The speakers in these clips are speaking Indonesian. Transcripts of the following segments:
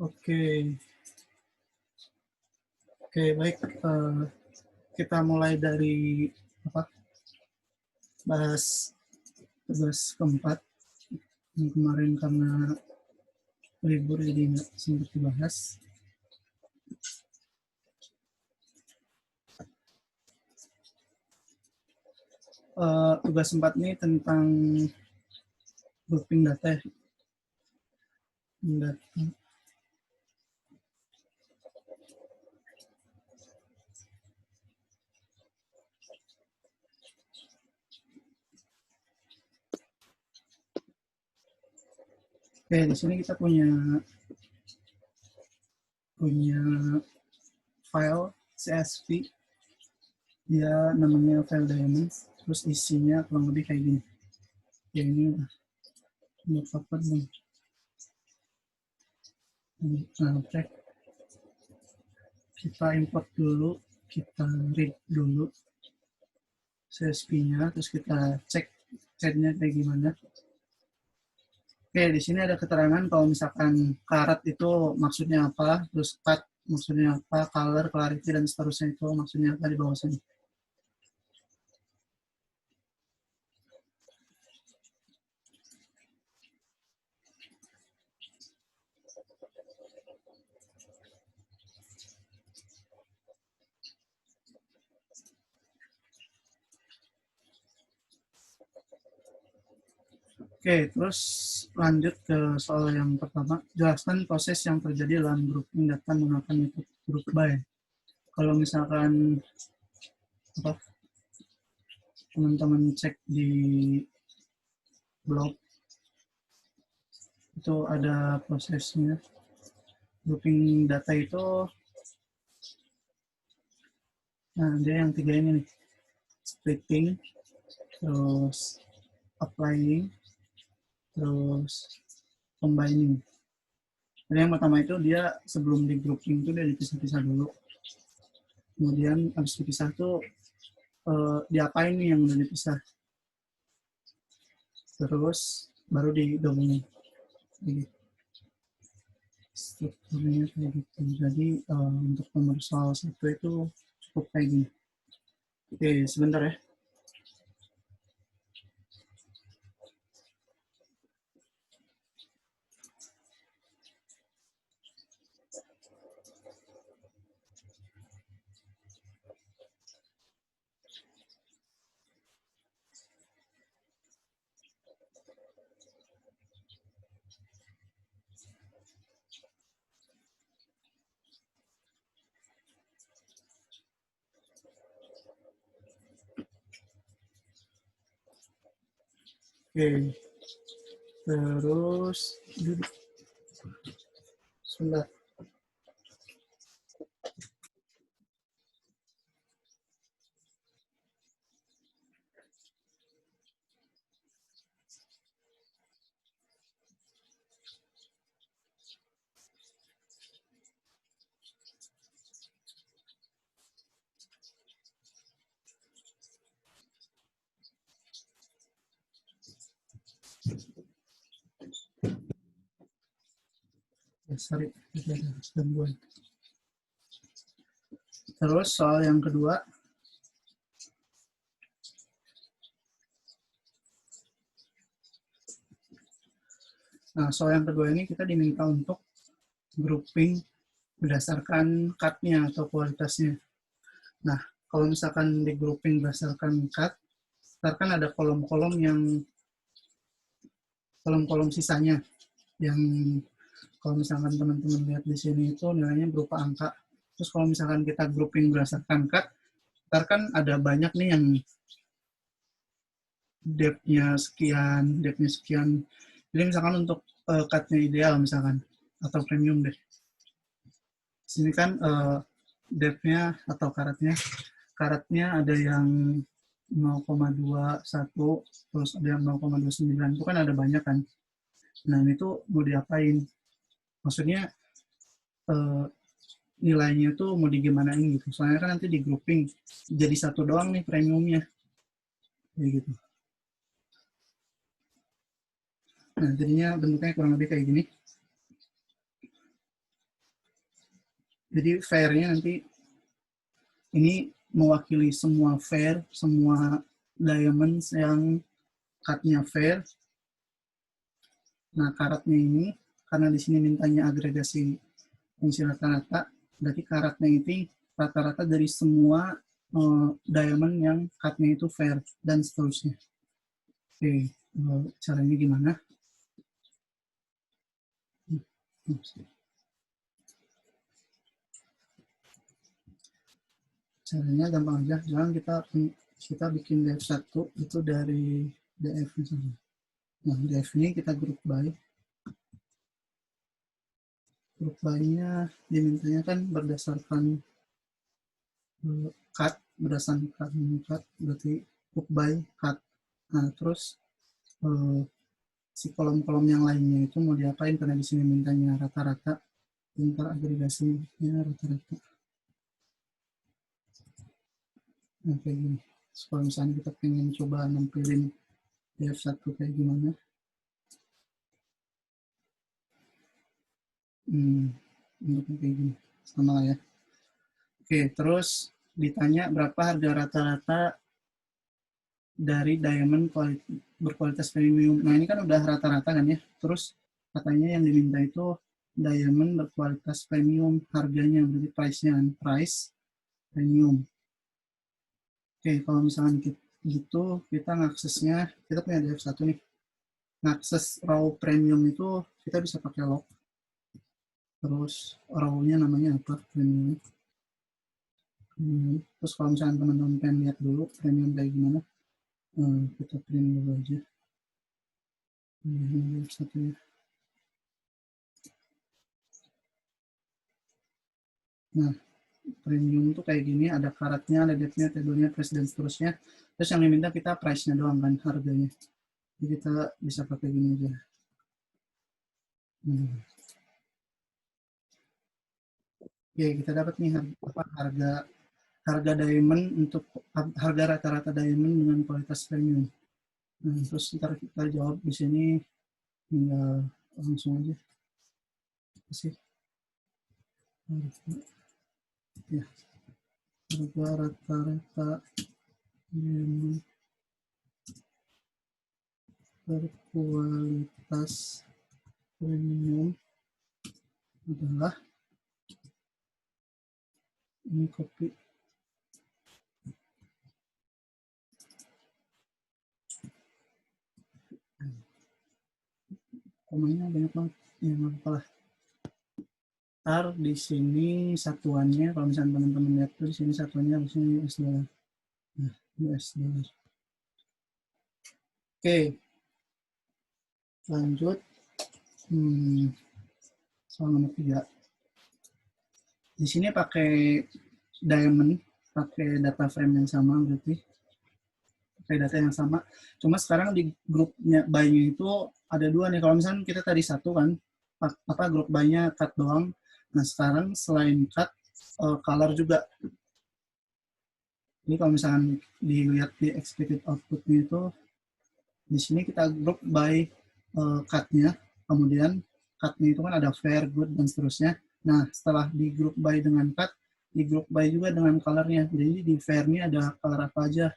Oke, oke baik. Kita mulai dari apa? Bahas tugas keempat. Yang kemarin karena libur jadi nggak sempat dibahas. Tugas 4 ini tentang grouping data. Oke, di sini kita punya file CSV, dia namanya file diamonds, terus isinya kurang lebih kayak gini. Ya ini untuk apa nih? Nah, oke. Kita import dulu, kita read dulu CSV-nya, terus kita cek chatnya kayak gimana. Oke, di sini ada keterangan kalau misalkan karat itu maksudnya apa, terus cut maksudnya apa, color, clarity, dan seterusnya itu maksudnya apa di bawah sini. Oke, terus lanjut ke soal yang pertama. Jelaskan proses yang terjadi dalam grouping data menggunakan metode group by. Kalau misalkan apa, teman-teman cek di blog, itu ada prosesnya. Grouping data itu, nah dia yang tiga ini nih. Splitting, terus applying, terus combining. Jadi yang pertama itu dia sebelum di grouping itu dia dipisah-pisah dulu. Kemudian habis dipisah tuh diapain nih yang udah dipisah. Terus baru digabungin. Jadi, strukturnya kayak gitu. Jadi untuk nomor soal 1 itu cukup kayak gini. Oke, sebentar ya. Oke, terus duduk. Sebentar. Sorry, ada gangguan. Terus soal yang kedua, nah soal yang kedua ini kita diminta untuk grouping berdasarkan cut-nya atau kualitasnya. Nah, kalau misalkan di grouping berdasarkan cut, ntar kan ada kolom-kolom sisanya yang kalau misalkan teman-teman lihat di sini itu nilainya berupa angka. Terus kalau misalkan kita grouping berdasarkan cut, ntar kan ada banyak nih yang depth-nya sekian. Jadi misalkan untuk cut-nya ideal misalkan, atau premium deh. Sini kan depth-nya atau karatnya ada yang 0,21, terus ada yang 0,29, itu kan ada banyak kan. Nah, itu mau diapain? Maksudnya nilainya tuh mau digimanain gitu. Soalnya kan nanti di grouping jadi satu doang nih premiumnya. Kayak gitu. Nah, jadinya bentuknya kurang lebih kayak gini. Jadi fair-nya nanti ini mewakili semua fair, semua diamonds yang cut-nya fair. Nah, karatnya ini, karena di sini mintanya agregasi fungsi rata-rata, berarti karatnya itu rata-rata dari semua diamond yang cut-nya itu fair, dan seterusnya. Oke, caranya gimana? Caranya gampang aja, jangan kita bikin DF1 itu dari DF misalnya. Nah, DF ini kita grup by. Grup by-nya dimintanya kan berdasarkan cut, berdasarkan cut, berarti grup by cut. Nah, terus si kolom-kolom yang lainnya itu mau diapain, karena di sini mintanya rata-rata, minta agregasinya rata-rata. Nah, kayak gini. So, kalau misalnya kita pengen coba nampilin DF1 kayak gimana, untuk kayak gini, sama lah ya. Oke, terus ditanya berapa harga rata-rata dari diamond berkualitas premium. Nah, ini kan udah rata-rata kan ya. Terus katanya yang diminta itu diamond berkualitas premium, harganya berarti price-nya kan, price premium. Oke, kalau misalnya gitu kita ngaksesnya, kita punya DF1 nih. Ngakses raw premium itu kita bisa pakai log. Terus raw-nya namanya apa? Premium. Terus kalau misalnya teman-teman pengen lihat dulu premium kayak gimana, kita print dulu aja. Ini satu ya. Nah, premium tuh kayak gini, ada karatnya, ada date-nya, table-nya, price, dan seterusnya. Terus yang diminta kita price-nya doang kan, harganya. Jadi kita bisa pakai gini aja. Oke, kita dapat nih harga diamond untuk harga rata-rata diamond dengan kualitas premium. Nah, terus ntar kita jawab di sini, tinggal langsung aja. Kasih. Ya, harga rata-rata diamond berkualitas premium adalah, ini copy, komanya banyak banget ya, nggak apa lah. Ntar di sini satuannya, kalau misalnya teman-teman lihat tuh di sini satuannya harusnya US dollar. Nah, US dollar. Oke, lanjut. Soal nomor 3. Di sini pakai diamond, pakai data frame yang sama, berarti pakai data yang sama. Cuma sekarang di grupnya buy-nya itu ada dua nih. Kalau misalnya kita tadi satu kan, grup buy-nya cut doang. Nah, sekarang selain cut, color juga. Ini kalau misalnya dilihat di expected output-nya itu, di sini kita grup by cut-nya, kemudian cut-nya itu kan ada fair, good, dan seterusnya. Nah, setelah di grup by dengan cut, di grup by juga dengan color-nya. Jadi di fair-nya ada color apa aja,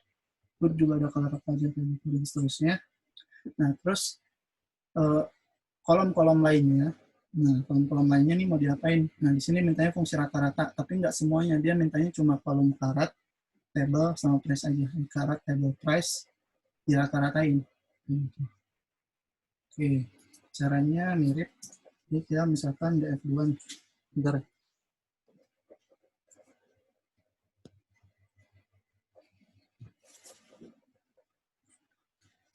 good juga ada color apa aja, dan seterusnya. Nah, terus kolom-kolom lainnya, kolom-kolom lainnya nih mau diapain? Nah, di sini mintanya fungsi rata-rata, tapi nggak semuanya. Dia mintanya cuma kolom karat, table, sama price aja. Karat, table, price, dirata-ratain. Oke, caranya mirip. Jadi kita misalkan DF2 nih. Bentar.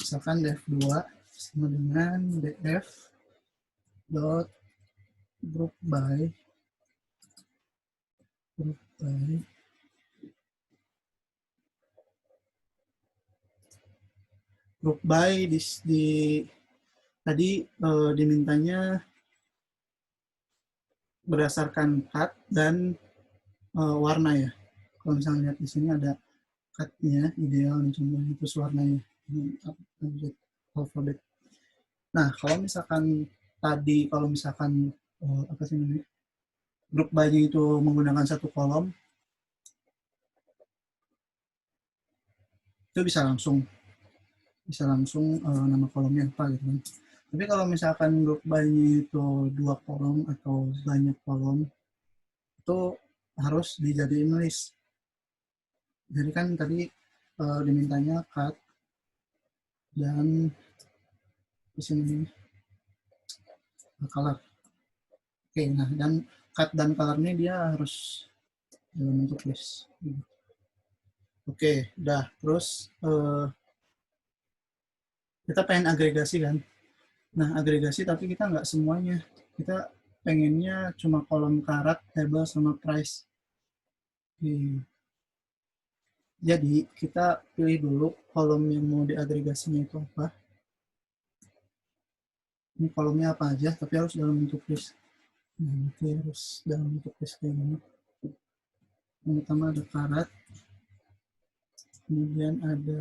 Misalkan DF2 sama dengan DF dot group by di tadi dimintanya berdasarkan cut dan warna ya. Kalau misalnya lihat di sini ada cut-nya ideal nih, contohnya terus warnanya alfabet. Nah, kalau misalkan tadi apa sih namanya? Group by-nya itu menggunakan satu kolom, itu bisa langsung nama kolomnya apa gitu kan. Tapi kalau misalkan group by-nya itu 2 kolom atau banyak kolom, itu harus dijadiin list. Jadi kan tadi dimintanya cut dan di sini color. Oke, nah dan cut dan colornya dia harus dalam bentuk list. Oke, udah. Terus kita pengen agregasi kan. Nah, agregasi tapi kita nggak semuanya. Kita pengennya cuma kolom karat, table, sama price. Jadi, kita pilih dulu kolom yang mau diagregasinya itu apa. Ini kolomnya apa aja, tapi harus dalam bentuk list. Nah, harus dalam bentuk list kayak gini. Yang pertama ada karat, kemudian ada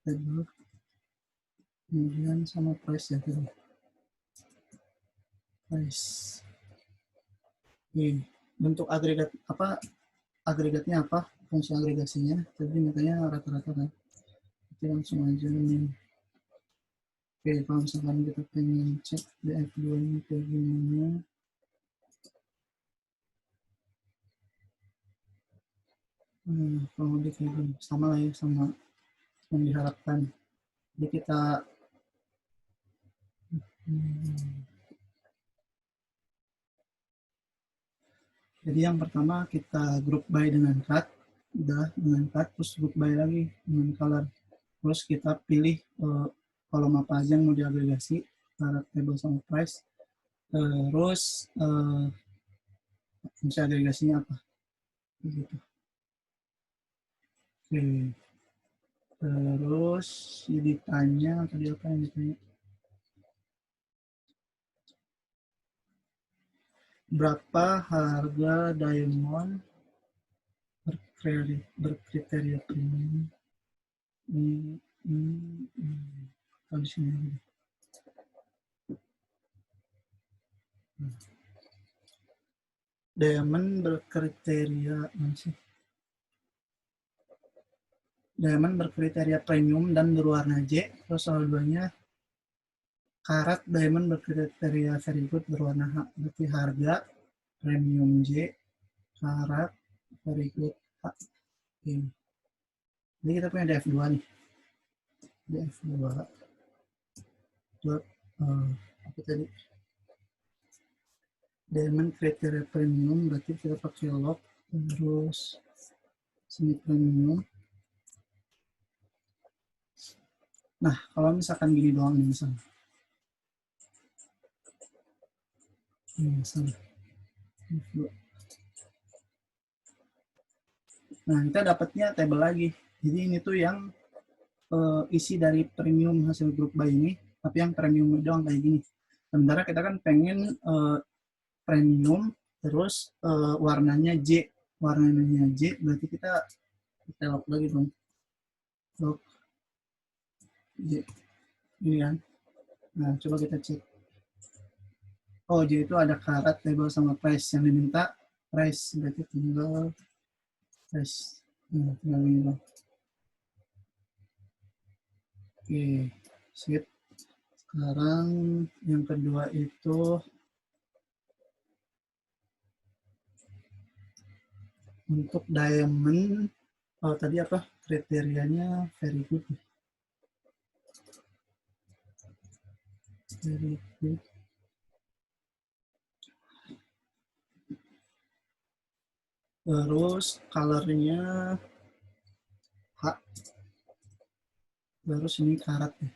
table, kemudian sama price ya tadi. Price. Oke, bentuk agregat apa? Agregatnya apa? Fungsi agregasinya. Jadi makanya rata-rata kan. Kita langsung aja nih. Oke, kalau misalkan kita pengen cek DF2 ini kayak gimana. Kalau di kayak gini, sama lah ya, sama yang diharapkan. Jadi kita jadi yang pertama kita group by dengan cut, udah dengan cut, terus group by lagi dengan color. Terus kita pilih kolom apa aja yang mau diagregasi, karat, table, sama price. Terus fungsi agregasinya apa? Gitu. Oke. Terus ditanya tadi apa yang ditanya? Berapa harga diamond berkriteria premium? Di sini. Diamond berkriteria masih. Diamond berkriteria premium dan berwarna J. Terus soal 2-nya karat diamond berkriteria very good berwarna H. Berarti harga premium J, karat very good H. Oke. Jadi kita punya DF2 nih. DF2 apa tadi? Diamond kriteria premium berarti kita pakai log, terus semi premium. Nah, kalau misalkan gini doang nih misalnya. Misalnya. Nah, kita dapatnya table lagi. Jadi ini tuh yang isi dari premium hasil group by ini, tapi yang premium doang kayak gini. Sementara kita kan pengen premium, terus warnanya J. Warnanya J, berarti kita lock lagi dong. Lock J. Ini kan. Nah, coba kita cek. Oh, J itu ada karat, table, sama price. Yang diminta price, berarti tinggal price. Nah, tinggal ini dong. Oke, sip. Sekarang yang kedua itu untuk diamond, tadi apa kriterianya very good. Very good. Terus colornya H. Terus ini karat ya.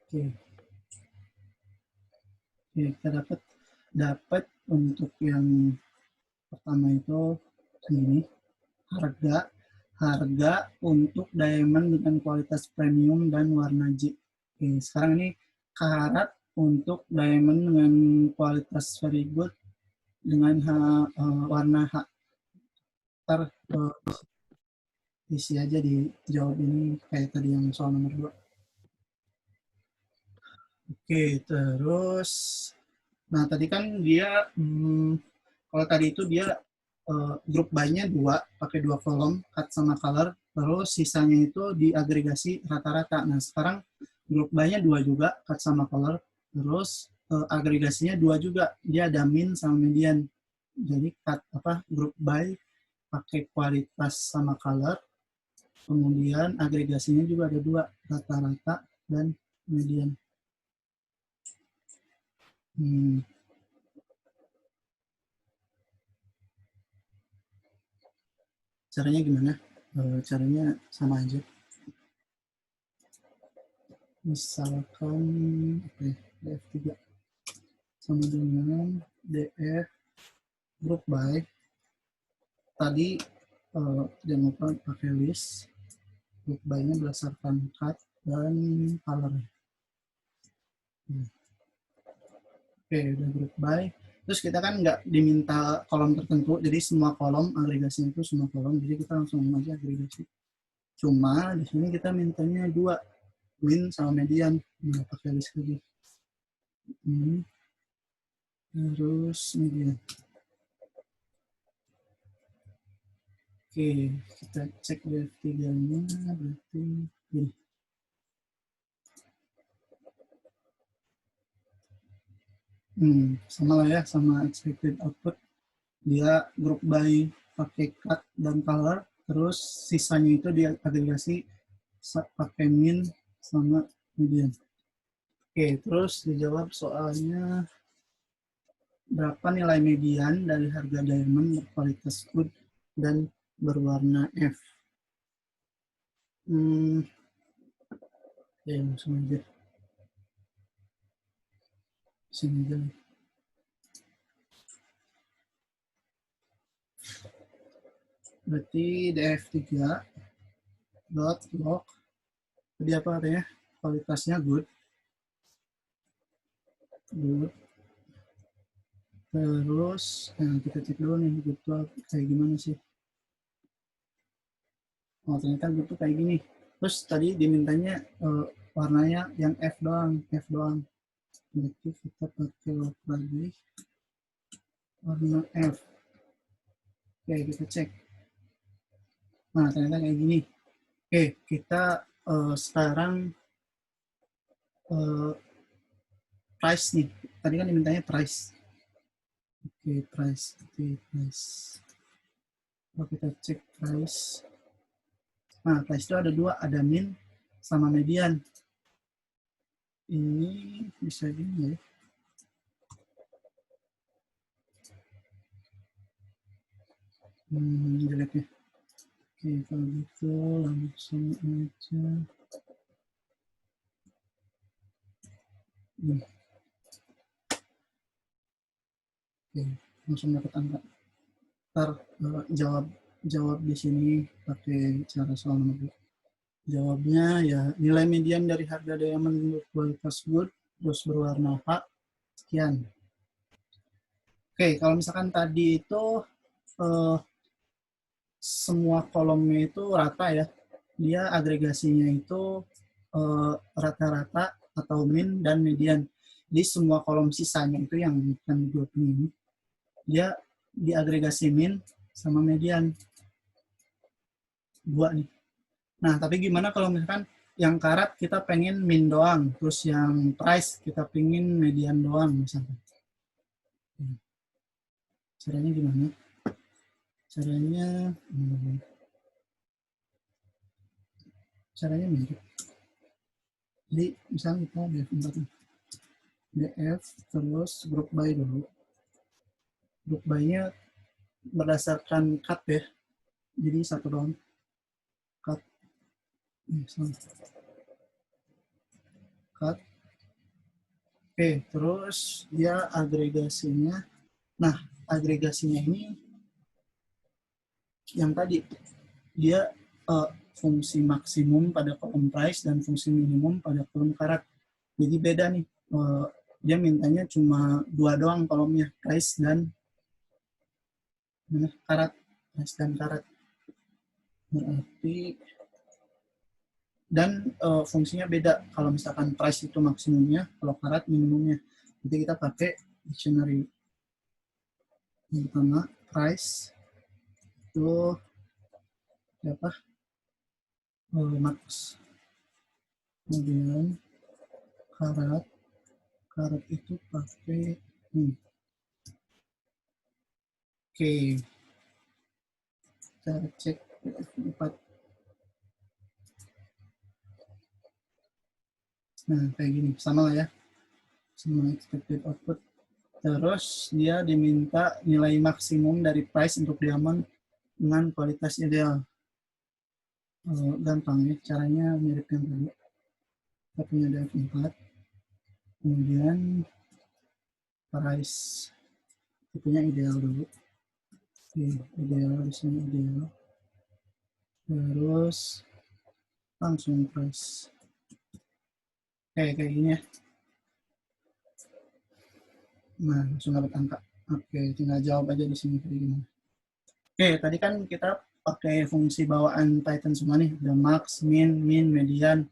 Oke. Oke, kita dapat untuk yang pertama itu ini harga untuk diamond dengan kualitas premium dan warna J. Oke, sekarang ini karat untuk diamond dengan kualitas very good dengan warna H. Ntar isi aja dijawab ini kayak tadi yang soal nomor 2. Oke, terus, nah tadi kan dia, kalau tadi itu dia grup by-nya dua, pakai dua kolom, cut sama color, terus sisanya itu diagregasi rata-rata. Nah sekarang grup by-nya dua juga, cut sama color, terus agregasinya dua juga, dia ada min sama median. Jadi cut grup by pakai kualitas sama color, kemudian agregasinya juga ada dua, rata-rata dan median. Caranya gimana? Caranya sama aja. Misalkan DF3 sama dengan DF group by. Tadi jangan lupa pakai list. Group by-nya berdasarkan cut dan color. Oke, udah group by. Terus kita kan nggak diminta kolom tertentu, jadi semua kolom agregasinya itu semua kolom, jadi kita langsung aja agregasi. Cuma di sini kita mintanya dua, min sama median. Nah, pakai list lagi. Terus median. Oke, kita cek DF3-nya berarti gini. Sama lah ya, sama expected output. Dia group by pakai cut dan color, terus sisanya itu diagregasi pakai min sama median. Oke, terus dijawab soalnya berapa nilai median dari harga diamond berkualitas good dan berwarna F. Ya, langsung aja. Sini aja. Berarti DF3 dot log. Jadi apa artinya? Kualitasnya good. Good. Terus, kita cek dulu nih, good tuh kayak gimana sih? Oh, ternyata good tuh kayak gini. Terus tadi dimintanya warnanya yang F doang, F doang. Berarti kita pakai log lagi. Warna F. Oke, kita cek. Nah, ternyata kayak gini. Oke, kita sekarang price nih. Tadi kan dimintanya price. Oke, price. Oke, price. Kalau kita cek price. Nah, price itu ada dua, ada min sama median. Ini bisa gini ya. Jeleknya. Oke, kalau gitu langsung aja. Oke, langsung dapat angka. Ntar jawab di sini pakai cara soal nomor 2. Jawabnya ya nilai median dari harga diamond berkualitas good terus berwarna H sekian. Oke, kalau misalkan tadi itu semua kolomnya itu rata ya, dia agregasinya itu rata-rata atau min dan median. Jadi semua kolom sisanya itu yang bukan ini, dia diagregasi min sama median. Dua nih. Nah, tapi gimana kalau misalkan yang karat kita pengen min doang, terus yang price kita pengen median doang misalkan. Caranya gimana? Caranya mirip. Jadi misalnya kita DF4 DF terus group by dulu. Group by-nya berdasarkan cut ya. Jadi satu doang. Cut. Cut. Oke, terus dia agregasinya. Nah, agregasinya ini yang tadi dia fungsi maksimum pada kolom price dan fungsi minimum pada kolom karat. Jadi beda nih. Dia mintanya cuma dua doang kolomnya, price dan karat. Price dan karat. Berarti Dan fungsinya beda. Kalau misalkan price itu maksimumnya, kalau karat minimumnya. Nanti kita pakai dictionary. Yang pertama, price itu apa? Max. Kemudian karat itu pakai Oke. Kita cek 4. Nah, kayak gini. Sama lah ya. Sama expected output. Terus dia diminta nilai maksimum dari price untuk diamond dengan kualitas ideal. Gampang ya, caranya mirip yang tadi. Kita punya df4. Kemudian price tipenya ideal dulu. Oke, ideal di sini ideal. Terus langsung price. Kayak gini ya. Nah, langsung dapat angka. Oke, tinggal jawab aja di sini kayak gini. Oke, tadi kan kita pakai fungsi bawaan Python semua nih, ada max, min, median.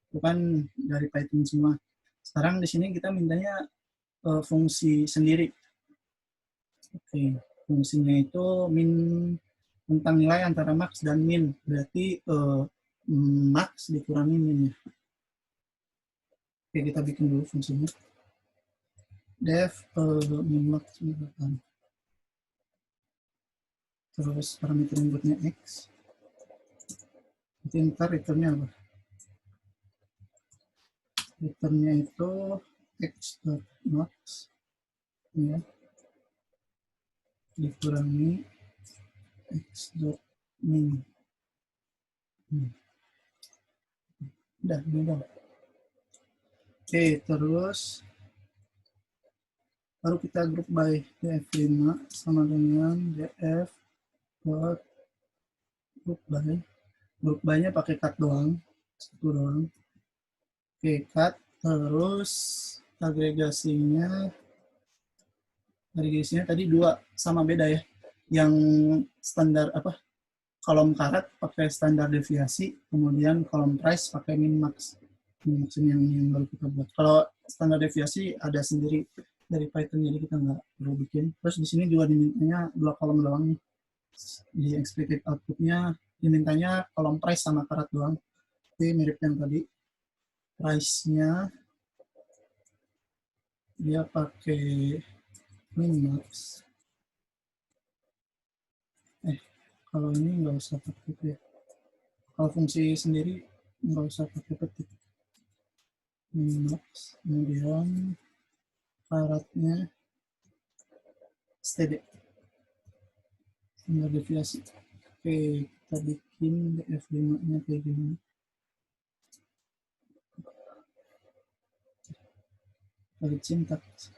Itu kan dari Python semua. Sekarang di sini kita mintanya fungsi sendiri. Oke, fungsinya itu min tentang nilai antara max dan min. Berarti max dikurangi min ya. Oke, kita bikin dulu fungsinya. Def min max misalkan. Terus parameter inputnya x. Nanti ntar returnnya apa? Returnnya itu x.max ya, dikurangi x.min. Udah, ini udah. Oke, terus baru kita group by df5 sama dengan df dot group by. Group by-nya pakai cut doang, satu doang. Oke, cut. Terus agregasinya tadi 2, sama beda ya. Yang standar apa? Kolom karat pakai standar deviasi, kemudian kolom price pakai min max. Min max yang baru kita buat. Kalau standar deviasi ada sendiri dari Python, jadi kita nggak perlu bikin. Terus di sini juga dimintanya 2 kolom doang nih. Di expected output-nya dimintanya kolom price sama karat doang. Jadi mirip yang tadi. Price-nya dia pakai min max. Kalau ini nggak usah pakai itu ya. Kalau fungsi sendiri nggak usah pakai petik. Min max, kemudian karatnya std. Standar deviasi. Oke, kita bikin df5-nya kayak gini. Balik sintaks.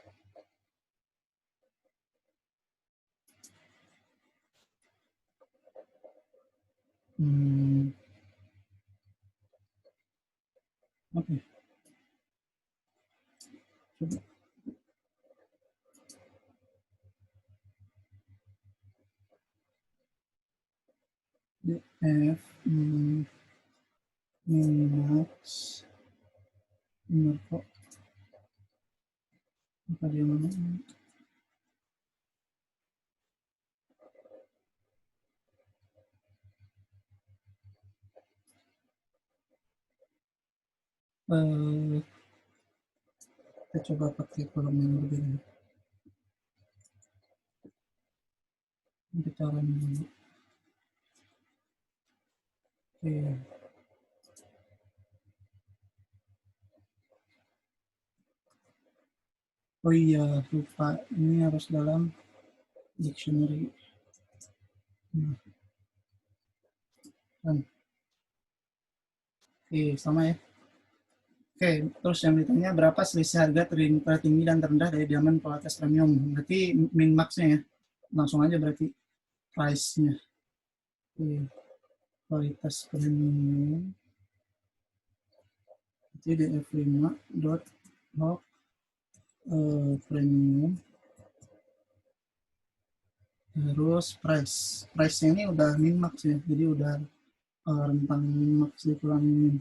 Oke. Coba. df min max benar kok. Apa dia mana? Kita coba pakai kolom yang berbeda. Kita run dulu. Oke. Oh iya, lupa. Ini harus dalam dictionary. Nah. Oke, sama ya. Oke, terus yang ditanya berapa selisih harga tertinggi dan terendah dari diamond kualitas premium. Berarti min max-nya ya. Langsung aja berarti price-nya. Oke, kualitas premium. Jadi df5 dot log premium. Terus price. Price-nya ini udah min max ya. Jadi udah rentang min max dikurangi min.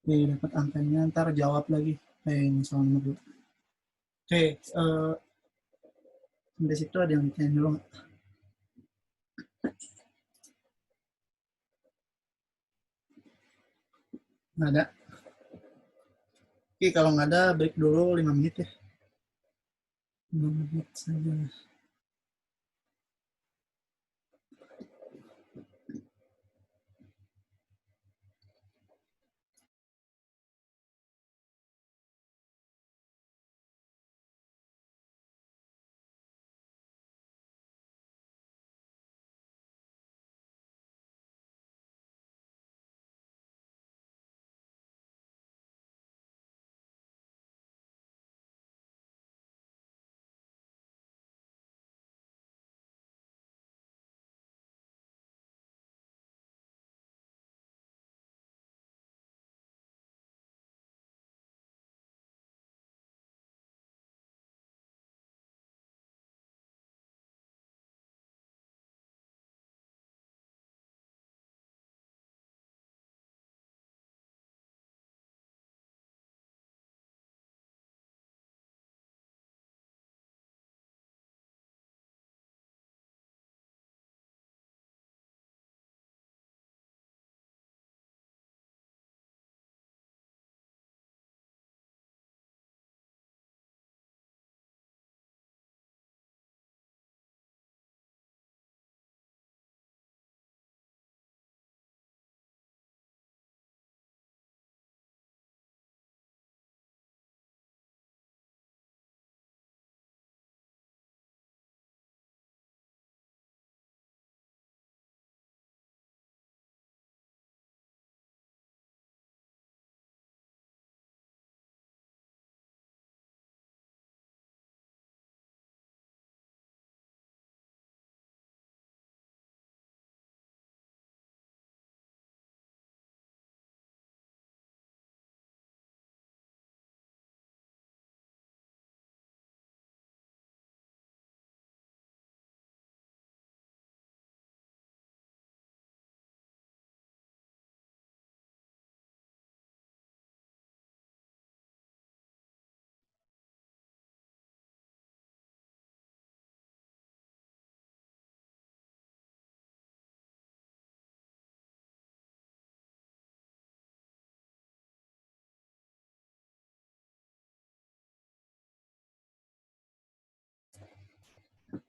Oke, dapat angkanya, ntar jawab lagi. Soal nomor 2. Oke, sampai situ ada yang tanya dulu nggak? Nggak ada. Oke, kalau nggak ada, break dulu 5 menit ya. 5 menit saja.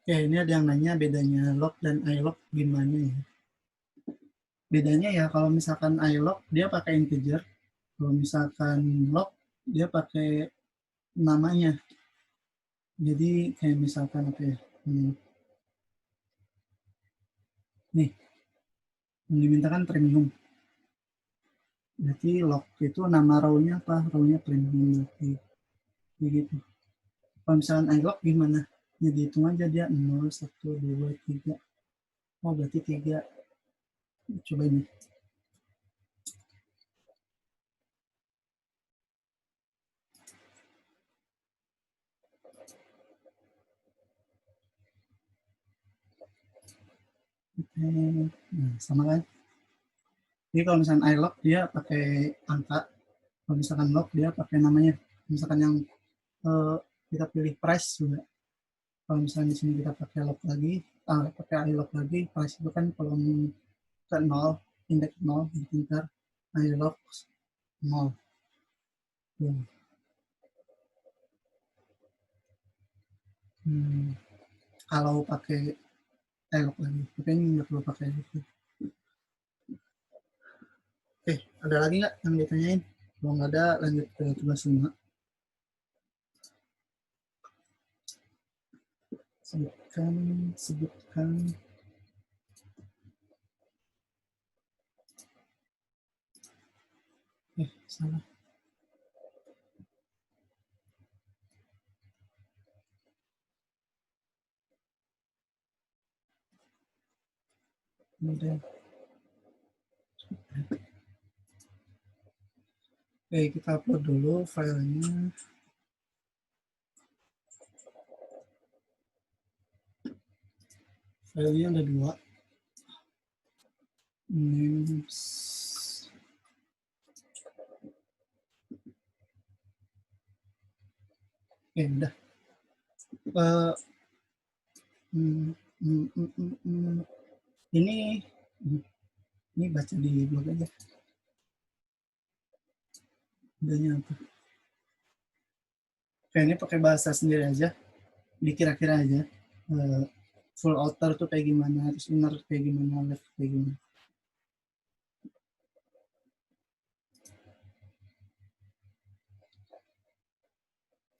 Oke, ini ada yang nanya bedanya lock dan iLock gimana ya? Bedanya ya kalau misalkan iLock dia pakai integer, kalau misalkan lock dia pakai namanya. Jadi kayak misalkan apa ya? Nih, yang dimintakan premium. Berarti lock itu nama row-nya apa? Row-nya premium berarti. Begitu. Kalau misalkan iLock gimana? Ya dihitung aja dia 0, 1, 2, 3. Oh, berarti 3. Coba ini. Nah, sama kan? Jadi kalau misalkan iLock dia pakai angka, kalau misalkan lock dia pakai namanya. Misalkan yang kita pilih price juga. Kalau misalnya di sini kita pakai lock lagi, pakai iLock lagi, price itu kan kolom ke 0, indeks 0, ntar iLock 0. Kalau pakai iLock lagi, tapi ini nggak perlu pakai itu. Oke, ada lagi nggak yang ditanyain? Kalau nggak ada, lanjut ke tugas 5. Sebutkan. Salah. Kemudian, oke, kita upload dulu filenya. Filenya ada 2. Names. Udah. Uh, mm, mm, mm, mm, mm. Ini ini baca di blog aja. Adanya apa? Kayaknya pakai bahasa sendiri aja. Dikira-kira aja. Uh, full outer tuh kayak gimana, terus inner kayak gimana, left kayak gimana.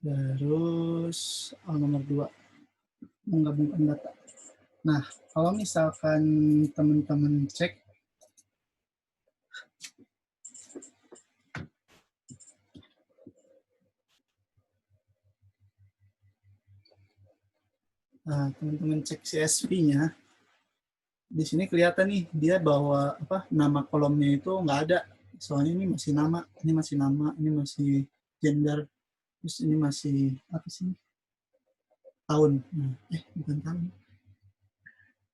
Terus nomor 2, menggabungkan data. Nah, kalau misalkan teman-teman cek, teman-teman cek CSV-nya, di sini kelihatan nih dia bawa apa nama kolomnya itu nggak ada. Soalnya ini masih nama, ini masih nama, ini masih gender, terus ini masih apa sih? Tahun. Nah, bukan tahun.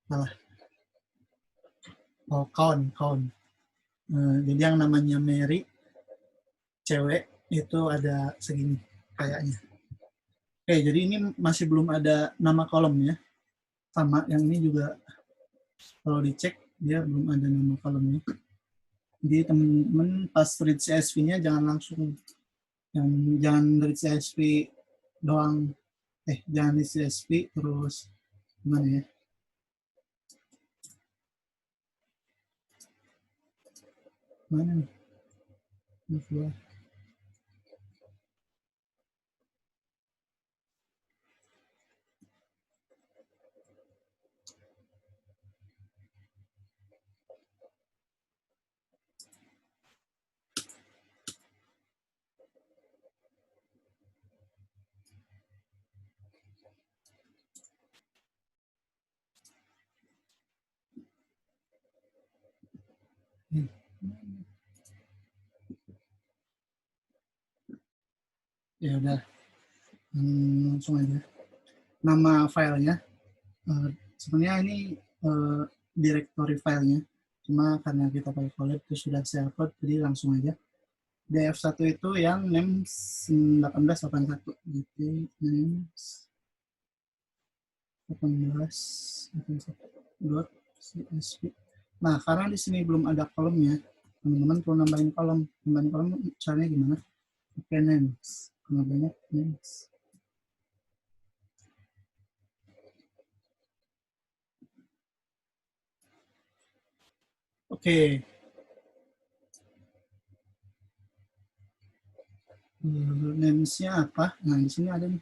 Salah. Oh, count. Jadi yang namanya Mary, cewek, itu ada segini kayaknya. Oke, jadi ini masih belum ada nama kolomnya. Sama yang ini juga kalau dicek dia belum ada nama kolomnya. Jadi teman-teman pas read CSV-nya jangan langsung jangan read CSV doang. Jangan read CSV terus gimana ya? Mana nih? Ya udah, langsung aja. Nama filenya, sebenarnya ini directory filenya, cuma karena kita pakai collab itu sudah saya upload, jadi langsung aja. DF1 itu yang name 1881, gitu, name 1881.csv. Nah, karena di sini belum ada kolomnya, teman-teman perlu nambahin kolom. Nambahin kolom caranya gimana? Pakai names. Karena banyak names. Oke. Names-nya apa? Nah, di sini ada nih.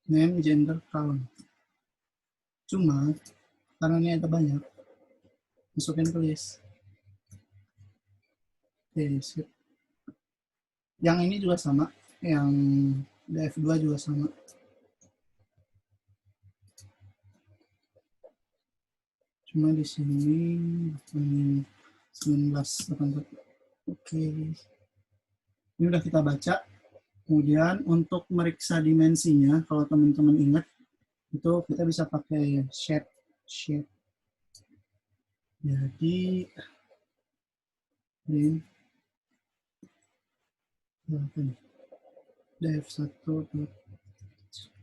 Name, gender, count. Cuma, karena ini ada banyak, masukin ke list. Oke, sip. Yang ini juga sama, yang DF2 juga sama. Cuma di sini 1981. Oke. Ini udah kita baca. Kemudian untuk meriksa dimensinya, kalau teman-teman ingat, itu kita bisa pakai sheet. Jadi ini df1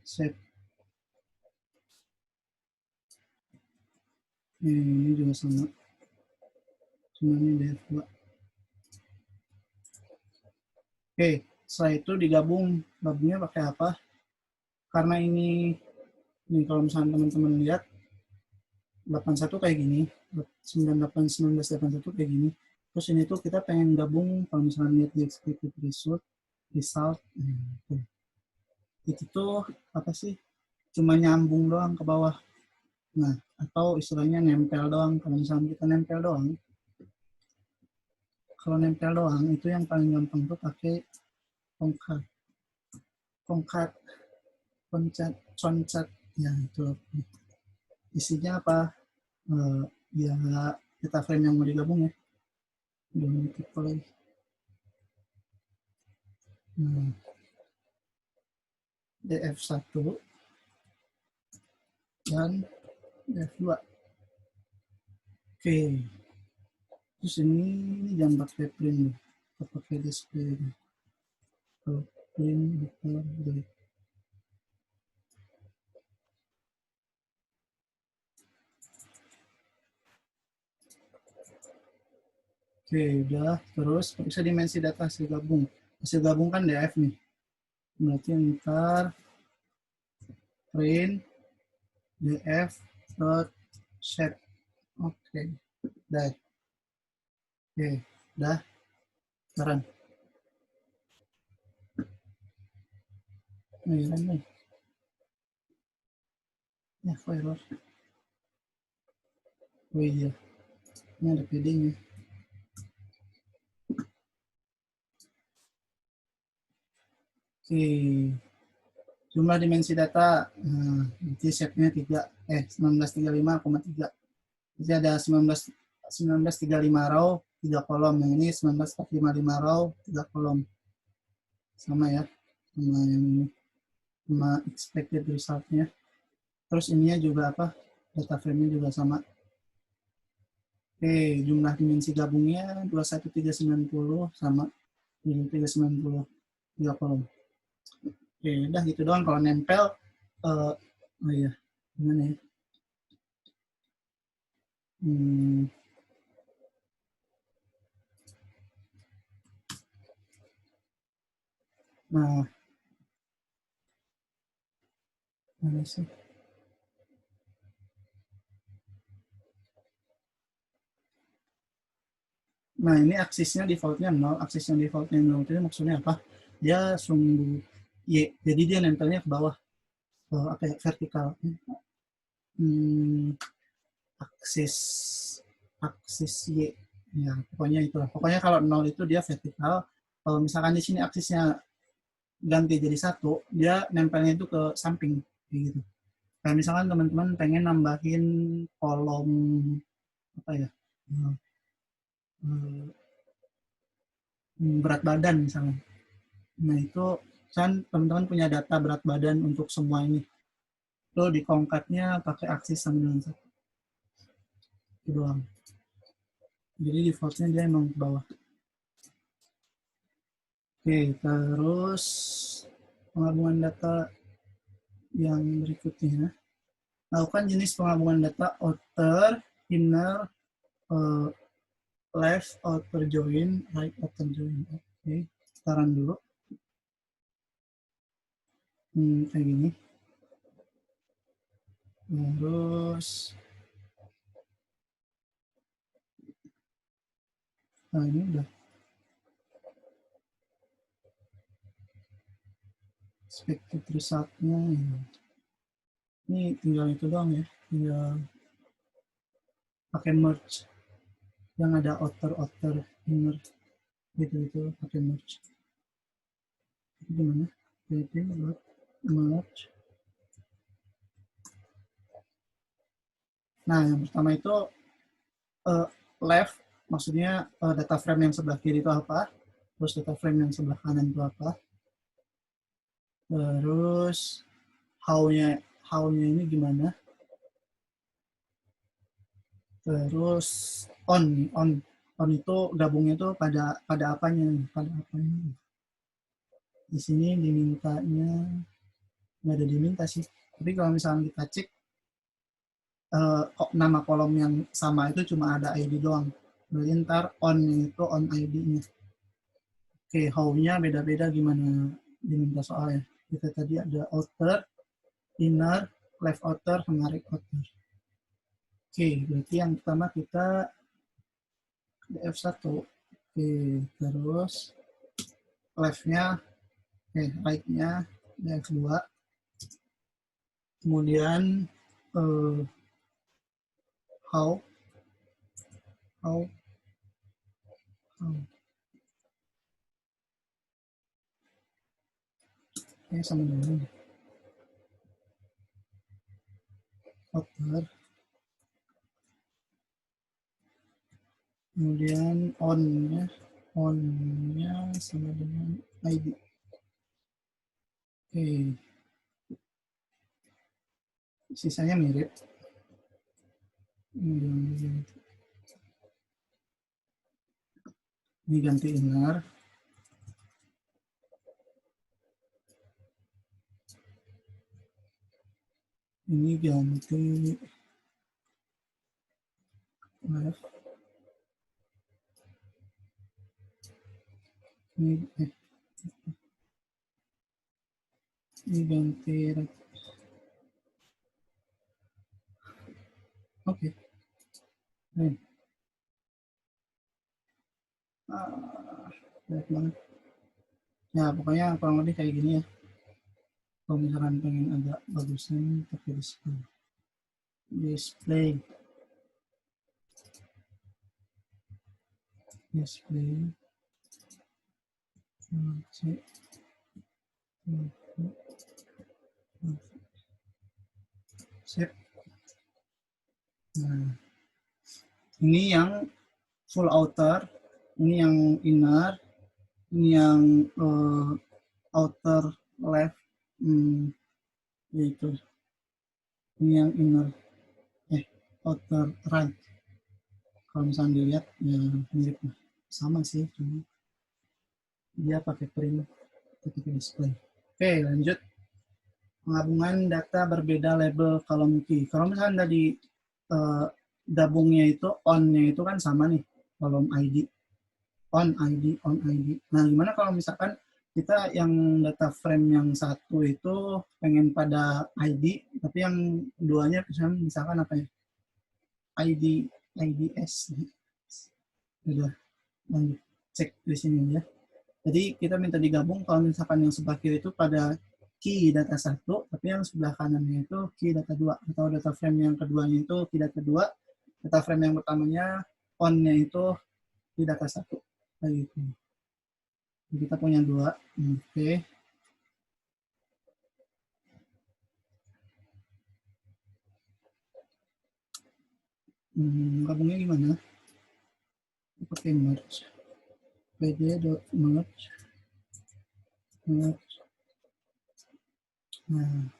set. Ini juga sama. Cuma ini df2. Oke, setelah itu gabungnya pakai apa? Karena ini kalau misalnya teman-teman lihat 81 kayak gini, 1981 kayak gini. Terus ini tuh kita pengen gabung kalau misalnya lihat di expected result, itu tuh apa sih? Cuma nyambung doang ke bawah. Nah, atau istilahnya nempel doang. Kalau misalnya kita nempel doang, itu yang paling gampang tuh pakai concat, ya itu. Isinya apa? Ya kita frame yang mau digabung ya. Nah, DF1 dan DF2. Oke. Terus ini jangan pakai print, kita pakai display. Print, display. Oke, udah. Terus bisa dimensi data hasil gabung. Hasil gabung kan DF nih. Berarti ntar print df dot shape. Oke, dah. Oke, dah. Sekarang. Nih. Ya, kok error. Oh iya, ini ada paddingnya. Oke, jumlah dimensi data, nanti shape-nya 1935,3. Jadi ada 1935 row, 3 kolom. Yang ini 1945 row, 3 kolom. Sama ya, sama yang ini. Sama expected result-nya. Terus ininya juga apa? Data frame-nya juga sama. Oke, jumlah dimensi gabungnya 21390 sama 390, 3 kolom. Oke, udah gitu doang. Kalau nempel, oh iya, gimana ya? Nah, mana sih? Nah, ini aksisnya defaultnya 0. Aksis yang defaultnya 0 itu maksudnya apa? Dia sumbu Y. Jadi dia nempelnya ke bawah. Apa ya, vertikal. Aksis aksis Y. Ya, pokoknya itu. Pokoknya kalau 0 itu dia vertikal. Kalau misalkan di sini aksisnya ganti jadi 1, dia nempelnya itu ke samping. Gitu. Kayak misalkan teman-teman pengen nambahin kolom apa ya? Berat badan misalnya. Nah, itu kan teman-teman punya data berat badan untuk semua ini. Lo di kongkatnya pakai aksis sama dengan 1. Itu doang. Jadi defaultnya dia emang ke bawah. Oke, terus penggabungan data yang berikutnya. Lakukan jenis penggabungan data outer, inner, left, outer join, right, outer join. Oke, sekarang dulu. Kayak gini. Terus, nah ini udah expected result-nya. Ini tinggal itu doang ya, tinggal pakai merge yang ada outer inner gitu pakai merge. Itu gimana? Jadi buat merge. Nah, yang pertama itu left, maksudnya data frame yang sebelah kiri itu apa, terus data frame yang sebelah kanan itu apa, terus how-nya ini gimana, terus on itu gabungnya itu pada apanya. Di sini dimintanya nggak ada diminta sih, tapi kalau misalnya kita cek nama kolom yang sama itu cuma ada ID doang. Berarti ntar on itu on ID-nya. Oke, how-nya beda-beda gimana diminta soalnya. Kita tadi ada outer, inner, left outer, sama right outer. Oke, berarti yang pertama kita F1. Oke, terus left-nya, right-nya F2. Kemudian how sama dengan outer. Kemudian on-nya sama dengan ID. Oke. Sisanya mirip. Ini ganti inner. Ini ganti left. Ini ganti right. Oke. Baik banget. Ya, pokoknya kurang lebih kayak gini ya. Kalau misalkan pengen agak bagusan, pakai display. Display. Sip. Nah, ini yang full outer, ini yang inner, ini yang outer left, yaitu ini yang inner, outer right. Kalau misalnya dilihat ya mirip sama sih, cuma dia pakai print, pakai display. Oke, lanjut. Penggabungan data berbeda label column key. Kalau misalnya tadi gabungnya itu on-nya itu kan sama nih, kolom ID. On ID. Nah, gimana kalau misalkan kita yang data frame yang satu itu pengen pada ID, tapi yang duanya misalkan apa ya? IDS. Udah, lanjut cek di sini ya. Jadi kita minta digabung kalau misalkan yang sebelah kiri itu pada key data 1, tapi yang sebelah kanannya itu key data 2, atau data frame yang keduanya itu key data 2, data frame yang pertamanya on-nya itu key data 1. Kayak gitu. Jadi kita punya 2. Oke. Gabungnya gimana? Pakai merge. pd.merge. Nah,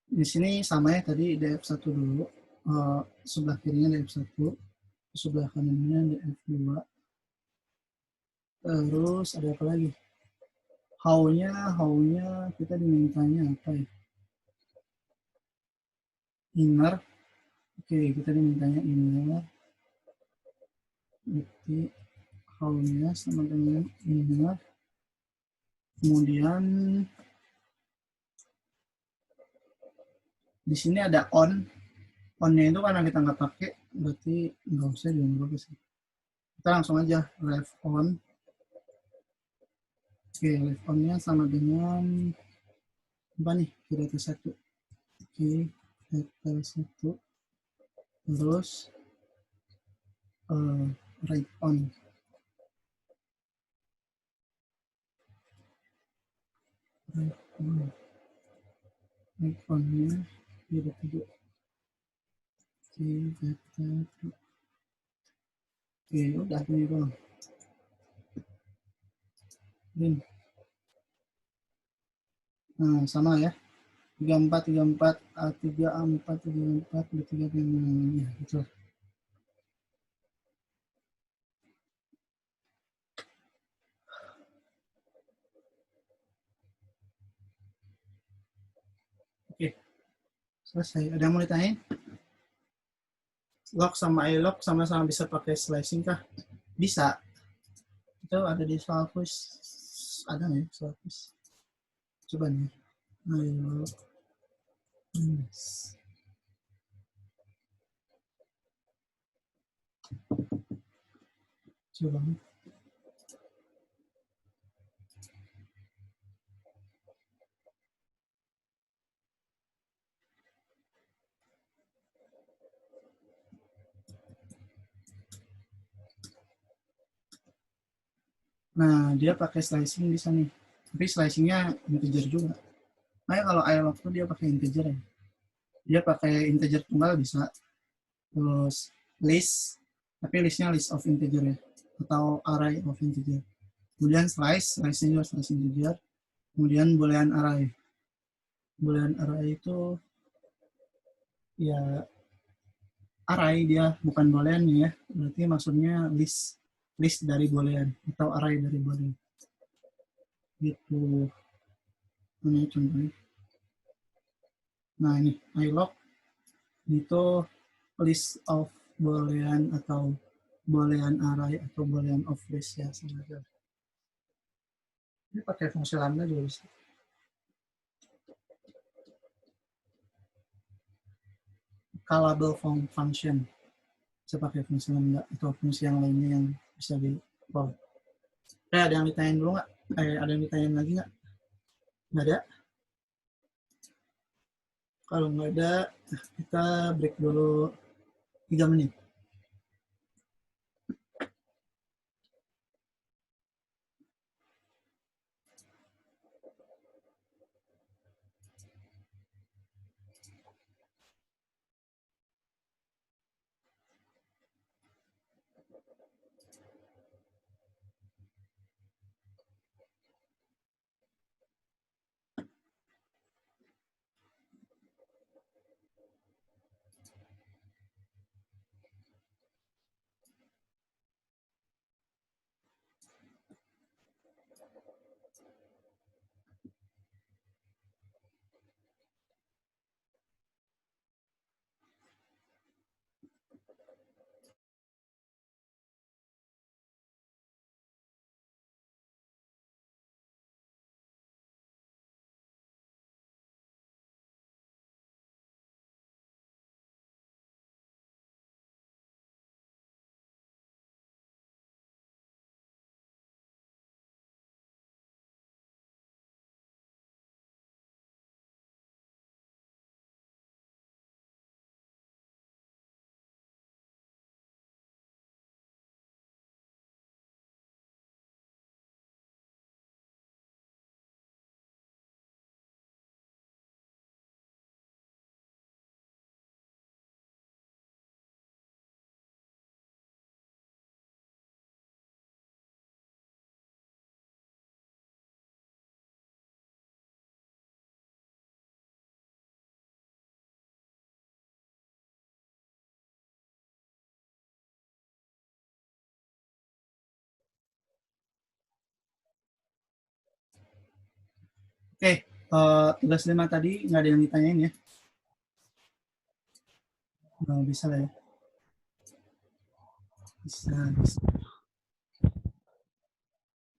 di sini sama ya tadi df1 dulu. Sebelah kirinya df1, sebelah kanannya df2. Terus ada apa lagi? How-nya kita dimintanya apa ya? Inner. Oke, kita dimintanya inner. Berarti how-nya sama dengan inner. Kemudian di sini ada on. On-nya itu karena kita nggak pakai, berarti nggak usah diunggah sih. Kita langsung aja left on. Oke, left on-nya sama dengan apa nih? Data 1. Oke, data 1. Terus right on. Right on-nya data 2. Oke, data 2. Oke, udah ini doang. Nah, sama ya. 34, 34, A3, A4, 34, B3, ya, gitu. Oke, selesai. Ada yang mau ditanyain? Lock sama iLock sama-sama bisa pakai slicing kah? Bisa. Itu ada di Salesforce. Ada nggak ya Salesforce? Coba nih. iLock. Coba. Nah, dia pakai slicing bisa nih. Tapi slicingnya integer juga. Nah, kalau iLock tuh dia pakai integer ya. Dia pakai integer tunggal bisa. Terus list, tapi listnya list of integer ya. Atau array of integer. Kemudian slice-nya juga slice integer. Kemudian boolean array. Boolean array itu ya array dia, bukan boolean ya. Berarti maksudnya list. list dari boolean atau array dari boolean. Gitu. Ini contohnya. Nah ini ilog itu list of boolean atau boolean array atau boolean of list ya sengaja. Ini pakai fungsi lambda juga bisa. Callable function bisa pakai fungsi lambda atau fungsi yang lainnya yang bisa di call. Ada yang ditanyain dulu nggak? Ada yang ditanyain lagi nggak? Nggak ada? Kalau nggak ada, kita break dulu 3 menit. Oke, tugas 5 tadi nggak ada yang ditanyain ya? Bisa lah ya. Bisa.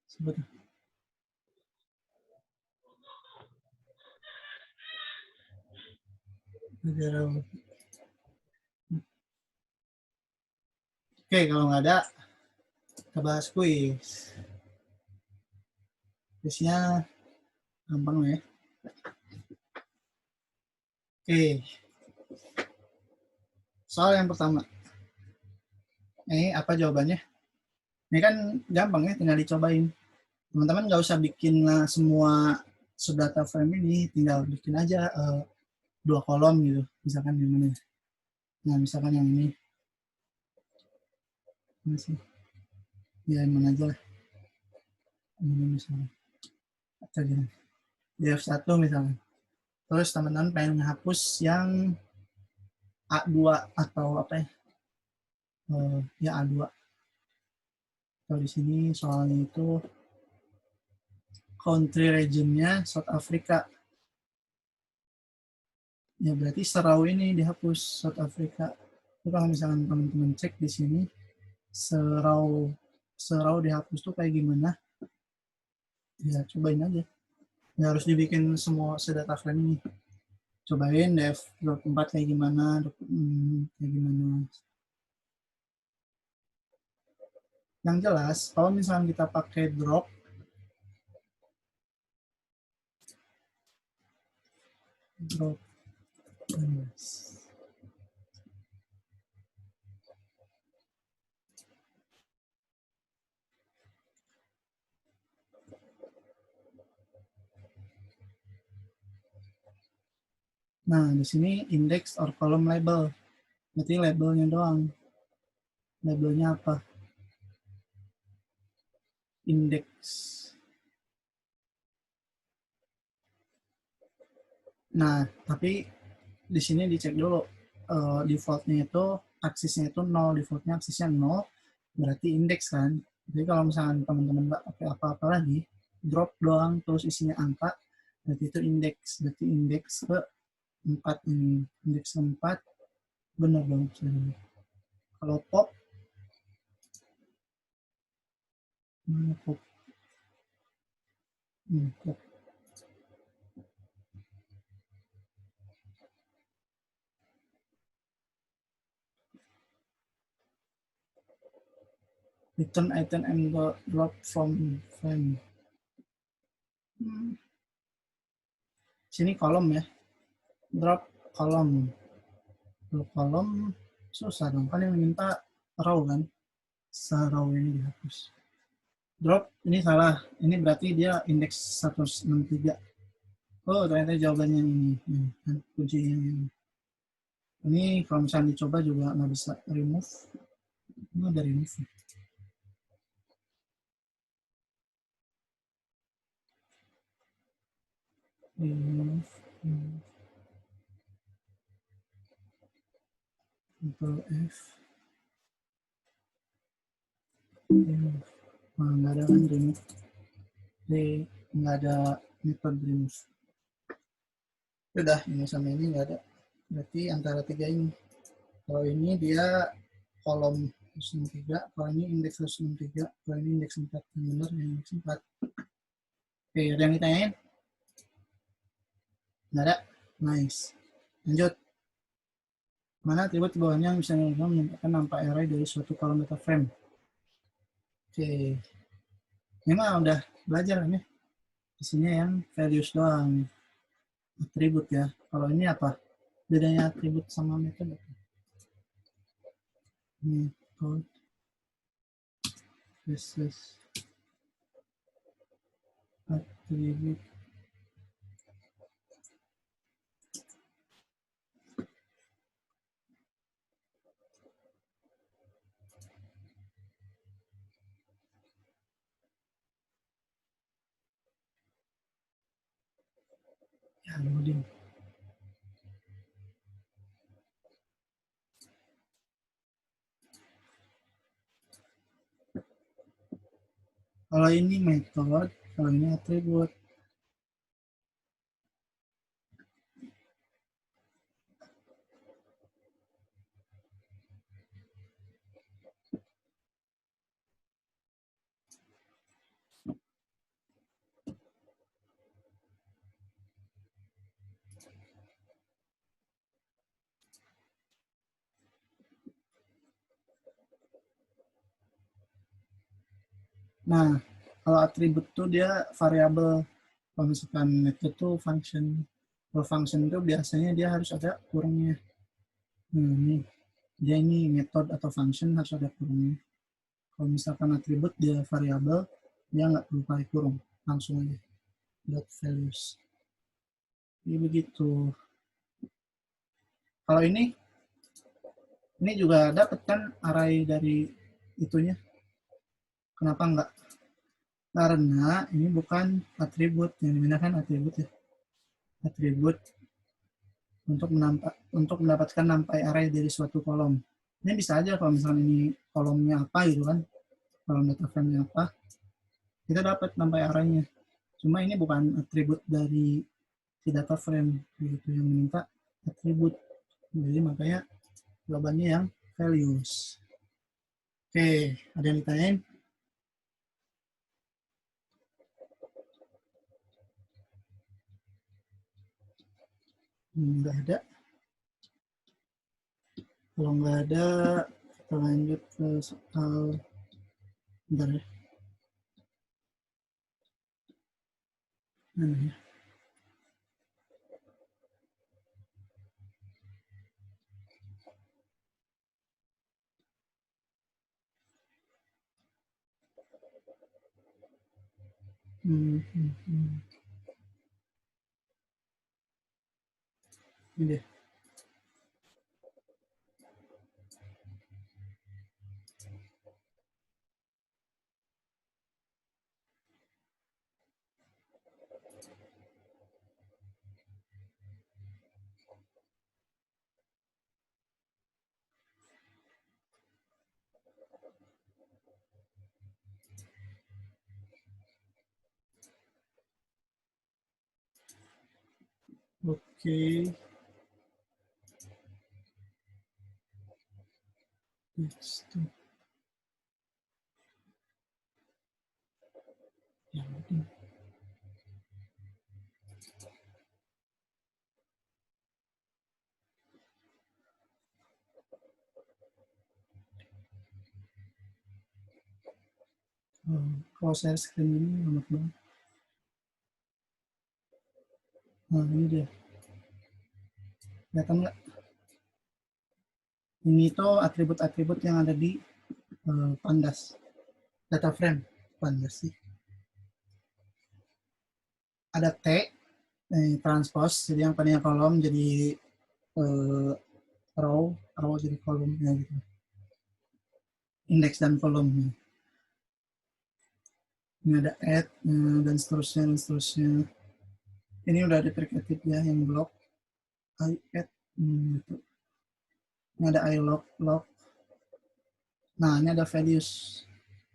Sebut. Oke, kalau nggak ada, kita bahas kuis. Kuisnya gampang ya. Oke. Soal yang pertama. Ini apa jawabannya? Ini kan gampang ya, tinggal dicobain. Teman-teman nggak usah bikin semua subdata frame ini, tinggal bikin aja 2 kolom gitu. Misalkan yang mana? Nah, misalkan yang ini. Masih. Ya, yang mana aja lah. Ini misalnya. DF1 misalnya. Terus teman-teman pengen menghapus yang A2 atau apa ya? Ya A2. Kalau di sini soalnya itu country region-nya South Africa. Ya berarti serau ini dihapus South Africa. Itu kalau misalkan teman-teman cek di sini serau dihapus tuh kayak gimana? Ya cobain aja. Ya harus dibikin semua sedata frame ini. Cobain df24 kayak gimana, kayak gimana. Yang jelas, kalau misalnya kita pakai drop, nah di sini index or column label, berarti labelnya doang. Labelnya apa? Index. Nah, tapi di sini dicek dulu defaultnya itu aksisnya itu 0, defaultnya aksisnya 0, berarti indeks kan. Jadi kalau misalkan teman-teman nggak pakai apa-apa lagi, drop doang terus isinya angka, berarti itu indeks. Berarti indeks ke 4 ini. Indeks ke 4, benar dong. Kalau pop, mana pop? Pop. Return item and drop from frame. Sini kolom ya. Drop kolom. Drop kolom susah dong. Kan yang minta row kan. Row ini dihapus. Drop ini salah. Ini berarti dia indeks 163. Oh, ternyata jawabannya ini. Kan kuncinya ini. Ini kalau misalnya dicoba juga nggak bisa remove. Ini ada remove. Remove. Control F. Remove. Nah, nggak ada kan remove. Jadi nggak ada metode remove. Udah, ini sama ini nggak ada. Berarti antara tiga ini. Kalau ini dia kolom 163, kalau ini indeks 163, kalau ini indeks 4. Yang benar yang indeks 4. Oke, ada yang ditanyain? Nggak ada? Nice. Lanjut. Mana atribut di bawahnya yang bisa menunjukkan nampak array dari suatu kolom data frame? Oke. Ini mah udah belajar kan ya? Isinya yang values doang. Atribut ya. Kalau ini apa? Bedanya atribut sama metode? Method versus atribut. Ya, loading. Kalau ini metode, kalau ini atribut. Nah, kalau atribut tuh dia variabel. Kalau misalkan method tuh function. Kalau function itu biasanya dia harus ada kurungnya. Ini dia ini method atau function harus ada kurungnya. Kalau misalkan atribut dia variabel, dia nggak perlu pakai kurung, langsung aja dot values. Jadi begitu. Kalau ini juga dapat kan array dari itunya. Kenapa enggak? Karena ini bukan atribut, yang digunakan atribut ya. Atribut untuk mendapatkan nampai array dari suatu kolom. Ini bisa aja kalau misalnya ini kolomnya apa gitu kan, kolom data frame-nya apa, kita dapat nampai arraynya. Cuma ini bukan atribut dari si data frame gitu yang minta atribut. Jadi makanya jawabannya yang values. Oke, ada yang ditanyain? Nggak ada. Kalau nggak ada, kita lanjut ke soal. Bentar ya. Mana ya? Ini deh. Oke. Next. Ya, kalau share screen ini lemot banget. Nah, ini dia. Kelihatan nggak? Ini tuh atribut-atribut yang ada di Pandas. Data frame. Pandas sih. Ada T, transpose, jadi yang tadinya kolom jadi row jadi kolomnya gitu. Indeks dan kolom. Ini ada add, dan seterusnya, dan seterusnya. Ini udah ada precative ya, yang blok. I add, gitu. Ini ada ilog, log. Nah, ini ada values.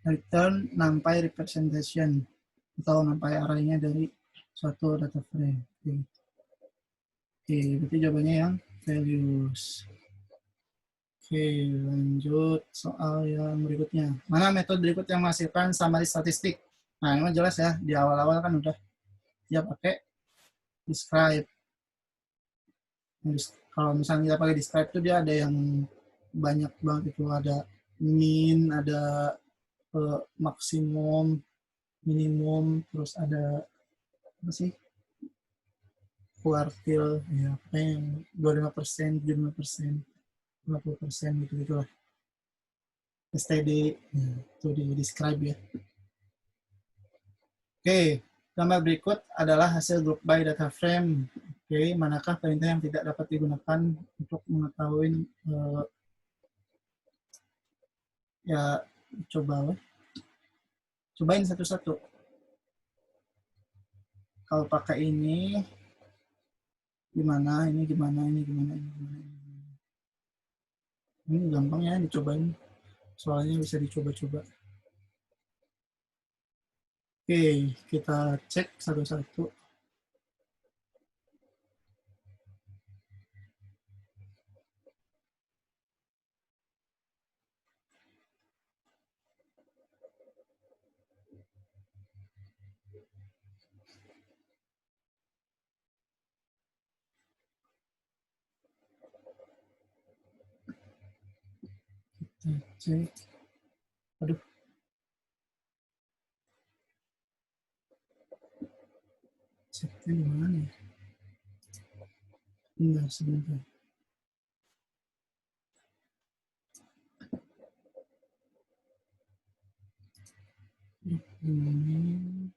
Return numpy representation atau numpy arraynya dari suatu data frame. Oke, berarti jawabannya yang values. Oke, lanjut soal yang berikutnya. Mana metode berikut yang menghasilkan summary statistik? Nah, ini jelas ya, di awal-awal kan udah dia pakai describe. Kalau misalnya kita pakai describe itu dia ada yang banyak banget itu, ada min, ada maksimum, minimum, terus ada apa sih, kuartil, ya pokoknya yang 25%, 75%, 50% gitu gitu lah. STD, ya, itu di describe ya. Oke, gambar berikut adalah hasil group by data frame. Oke, manakah perintah yang tidak dapat digunakan untuk mengetahui ya cobain satu-satu. Kalau pakai ini gimana, ini gimana, ini gimana, ini gimana. Ini gampang ya dicobain. Soalnya bisa dicoba-coba. Oke, kita cek satu-satu. Cek. Aduh. Ceknya di mana ya? Bentar, sebentar. Ini.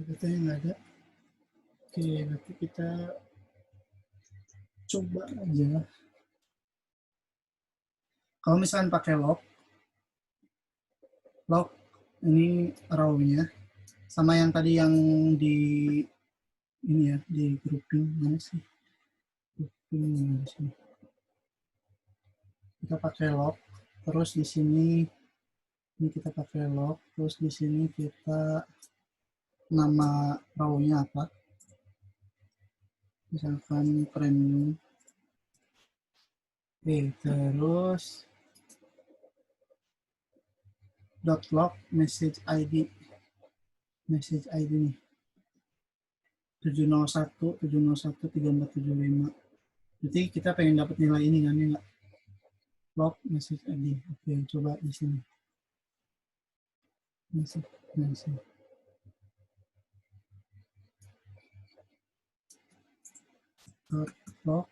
Katanya nggak ada. Oke, nanti kita coba aja. Kalau misalkan pakai lock ini row-nya sama yang tadi yang di ini ya, di grouping mana sih? Grouping mana sih? Kita pakai lock, terus di sini ini kita pakai lock, terus di sini kita nama row-nya apa? Misalkan premium. Oke, terus dot lock message ID nih 701 Jadi kita pengen dapat nilai ini kan ya, log message ID. Oke, coba di sini message log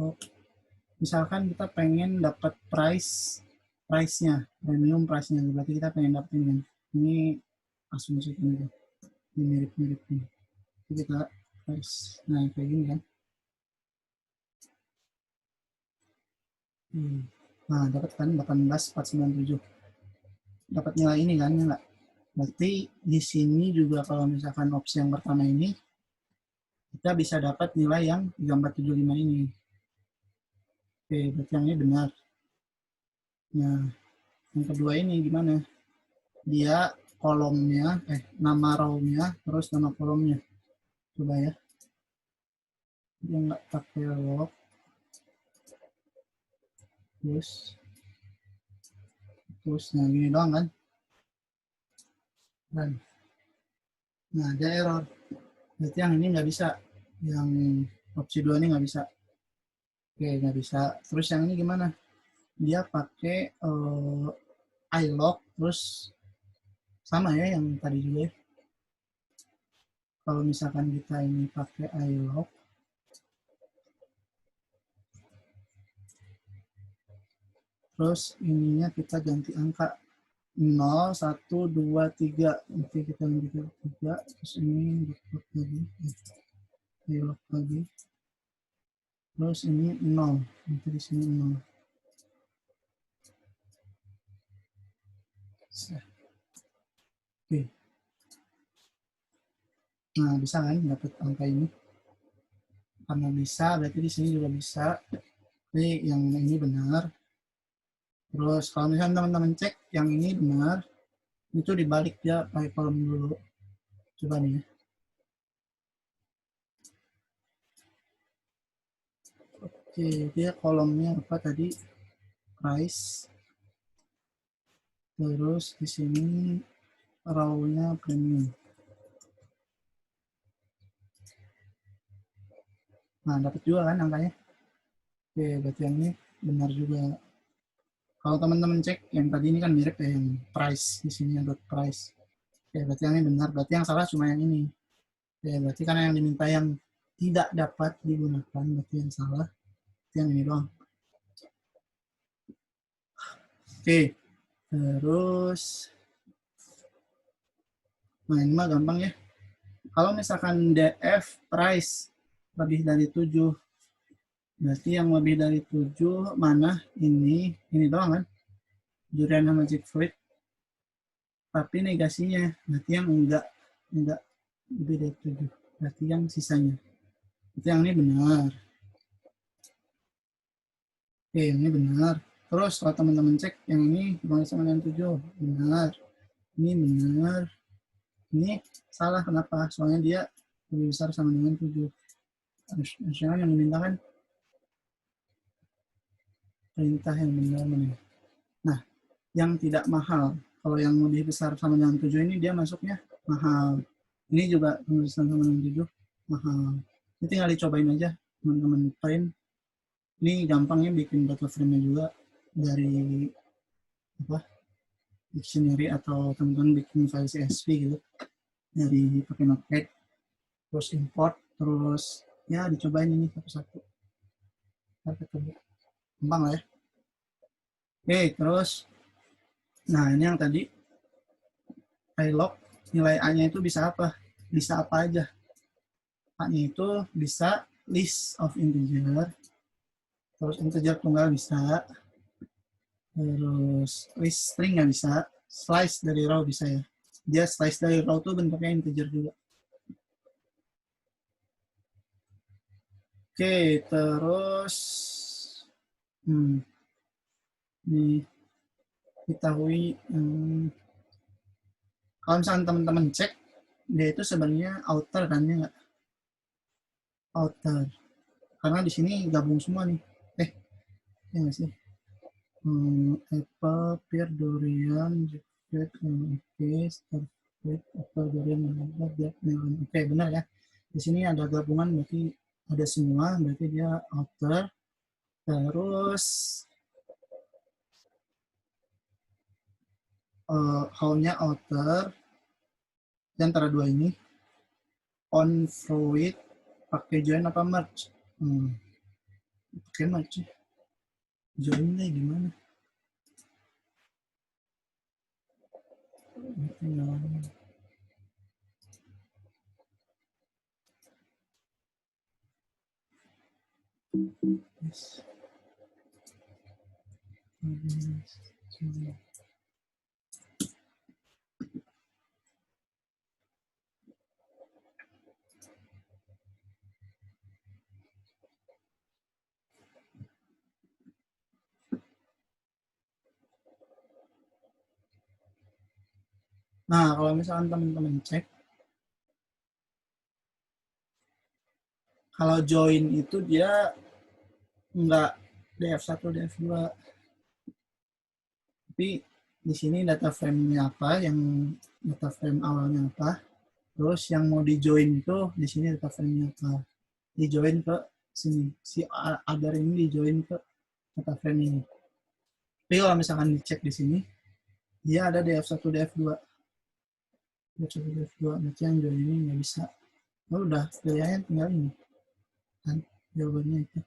log. Misalkan kita pengen dapat price-nya, premium price-nya, berarti kita pengen dapat ini asumsi ini mirip-mirip nih. Jadi kita price, nah kayak gini kan. Nah, dapat kan 18,497. Dapat nilai ini kan, enggak? Berarti di sini juga kalau misalkan opsi yang pertama ini kita bisa dapat nilai yang 3475 ini. Oke, berarti yang ini benar. Nah, yang kedua ini gimana? Dia kolomnya, nama row-nya, terus nama kolomnya. Coba ya. Dia nggak pakai log. Terus, nah gini doang kan? Nah, ada error. Berarti yang ini nggak bisa. Yang opsi 2 ini nggak bisa. Oke, nggak bisa. Terus yang ini gimana? Dia pakai iLog, terus sama ya yang tadi juga ya. Kalau misalkan kita ini pakai iLog, terus ininya kita ganti angka 0, 1, 2, 3. Nanti kita ganti 3, terus ini log lagi. Log lagi. Terus ini 0. Nanti di sini 0. Oke. Nah, bisa kan dapat angka ini? Karena bisa, berarti di sini juga bisa. Jadi yang ini benar. Terus kalau misalnya teman-teman cek yang ini benar, itu dibalik ya pakai kolom dulu. Coba nih ya. Oke, dia kolomnya apa tadi? Price. Terus di sini row-nya premium. Nah, dapat juga kan angkanya? Oke, berarti yang ini benar juga. Kalau teman-teman cek yang tadi ini kan mirip ya, yang price di sini ada price. Oke, berarti yang ini benar. Berarti yang salah cuma yang ini. Oke, berarti karena yang diminta yang tidak dapat digunakan, berarti yang salah. Berarti yang ini doang. Oke, terus nah ini mah gampang ya. Kalau misalkan DF price lebih dari 7, berarti yang lebih dari 7 mana? Ini doang kan? Durian sama Fruit. Tapi negasinya, berarti yang enggak lebih dari 7. Berarti yang sisanya. Berarti yang ini benar. Oke, yang ini benar. Terus kalau teman-teman cek, yang ini lebih sama dengan 7. Benar. Ini benar. Ini salah, kenapa? Soalnya dia lebih besar sama dengan 7. Harusnya yang diminta kan perintah yang benar mana. Nah, yang tidak mahal. Kalau yang lebih besar sama dengan 7 ini dia masuknya mahal. Ini juga tulisan sama dengan 7 mahal. Ini tinggal dicobain aja teman-teman print. Ini gampangnya bikin data frame-nya juga dari apa? Dictionary atau teman-teman bikin file CSV gitu. Dari pakai Notepad, terus import, terus ya dicobain ini satu-satu. Gampang lah ya. Oke, terus nah ini yang tadi iLog nilai A-nya itu bisa apa? Bisa apa aja. A-nya itu bisa list of integer, terus integer tunggal bisa, terus list string nggak bisa, slice dari row bisa ya. Dia slice dari row tuh bentuknya integer juga. Oke, terus nih ketahui kalau misalnya teman-teman cek dia itu sebenarnya outer kan ya nggak, outer karena di sini gabung semua nih, ya nggak sih, apple, pear, durian, jackfruit, oke, starfruit, apple, durian, black melon. Oke, benar ya, di sini ada gabungan berarti ada semua, berarti dia outer. Terus how-nya outer dan antara dua ini on fruit pakai join apa merge, pakai merge. Joinnya gimana? Yes. Nah, kalau misalkan teman-teman cek, kalau join itu dia enggak df1, df2. Tapi di sini data frame-nya apa, yang data frame awalnya apa, terus yang mau di join itu di sini data frame-nya apa. Di join ke sini. Si other ini di join ke data frame ini. Tapi kalau misalkan dicek di sini, dia ada df1, df2. Df1, df2, berarti yang join ini nggak bisa. Oh, udah, pilihannya tinggal ini. Kan jawabannya itu.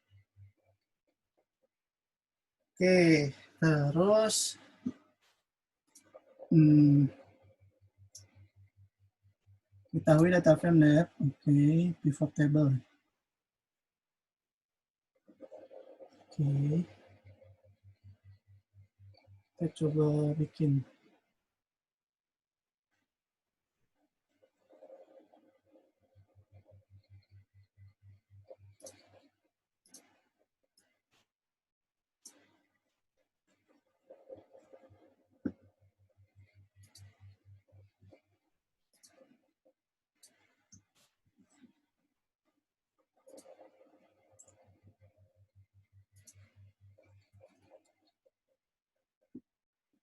Oke, terus ketahui data frame depth. Oke, pivot table. Oke, kita coba bikin.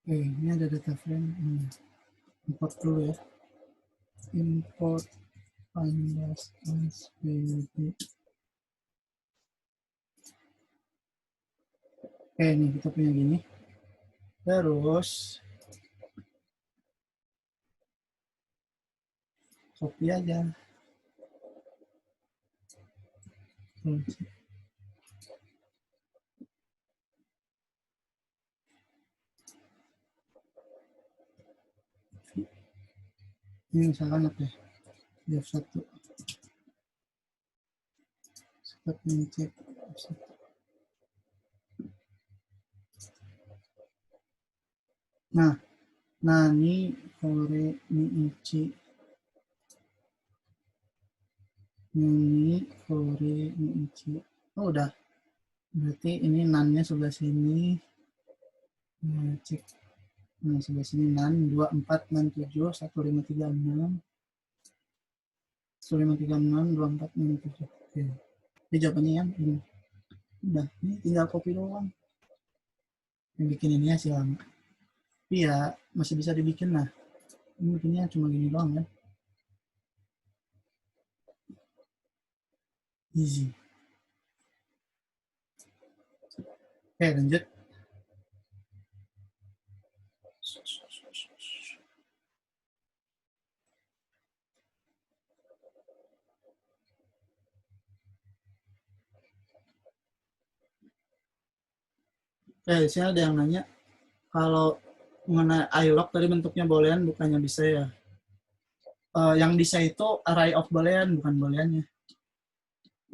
Oke, ini ada data frame. Import dulu ya. Import pandas SVG. Oke, ini kita punya gini. Terus copy aja. Ini misalkan apa ya? F1. Step cek F1. Nah, nani, kore, ni, ichi. Nani, kore, ni, ichi. Oh, udah. Berarti ini nan-nya sebelah sini. Nah, cek. Nah, sebelah sini nan 2467 1536 1536 2467. Oke. Ini jawabannya yang ini. Udah, ini tinggal copy doang. Yang bikin ini hasil lama. Tapi ya masih bisa dibikin lah. Ini bikinnya cuma gini doang kan. Easy. Oke, lanjut. Di sini ada yang nanya, kalau mengenai iLog tadi bentuknya boolean bukannya bisa ya? Yang bisa itu array of boolean, bukan booleannya.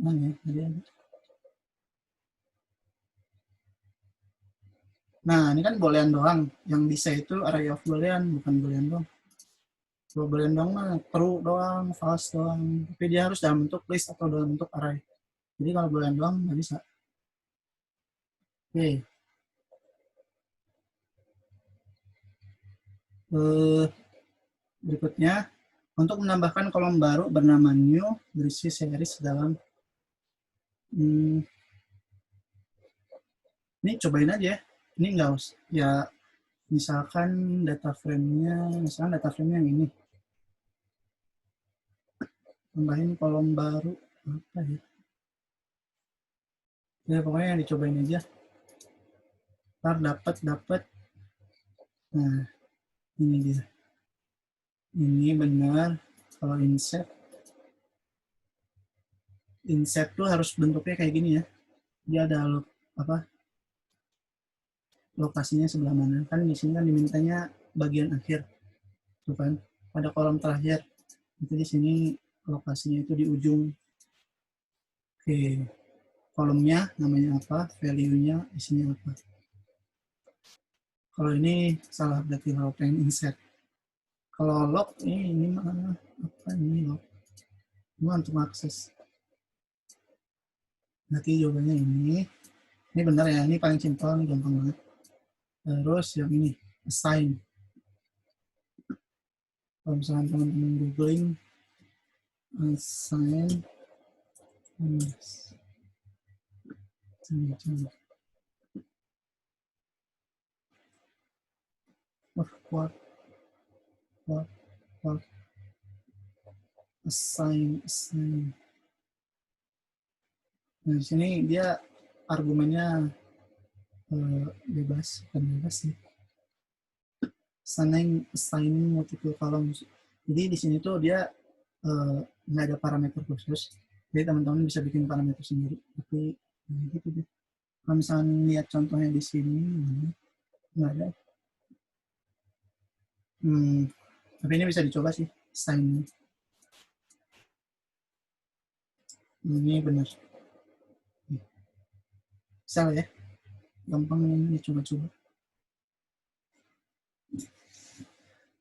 Mana ya? Tadi ada. Nah, ini kan boolean doang. Yang bisa itu array of boolean, bukan boolean doang. Kalau boolean doang mah true doang, false doang. Tapi dia harus dalam bentuk list atau dalam bentuk array. Jadi kalau boolean doang nggak bisa. Oke. Berikutnya, untuk menambahkan kolom baru bernama new berisi series dalam ini cobain aja ya. Ini nggak usah ya, misalkan data frame-nya yang ini, tambahin kolom baru apa ya, ya pokoknya yang dicobain aja, ntar dapat. Nah, ini dia, ini benar. Kalau inset tuh harus bentuknya kayak gini ya, dia ada apa, lokasinya sebelah mana. Kan di sini kan dimintanya bagian akhir tuh kan, pada kolom terakhir itu di sini lokasinya itu di ujung. Oke, kolomnya namanya apa, value-nya isinya apa. Kalau ini salah berarti, kalau pengen insert. Kalau log ini mana, apa ini log, ini untuk akses. Nanti jawabannya ini benar ya, ini paling simpel, ini gampang banget. Terus yang ini assign. Kalau misalnya teman-teman googling assign, what assign. Nah, di sini dia argumennya bebas, bukan bebas sih. Assigning multiple columns. Jadi di sini tuh dia nggak ada parameter khusus. Jadi teman-teman bisa bikin parameter sendiri. Tapi gitu deh. Kalau misalnya lihat contohnya di sini, nggak ada. Tapi ini bisa dicoba sih, sign. Ini benar. Bisa ya, gampang ini coba-coba.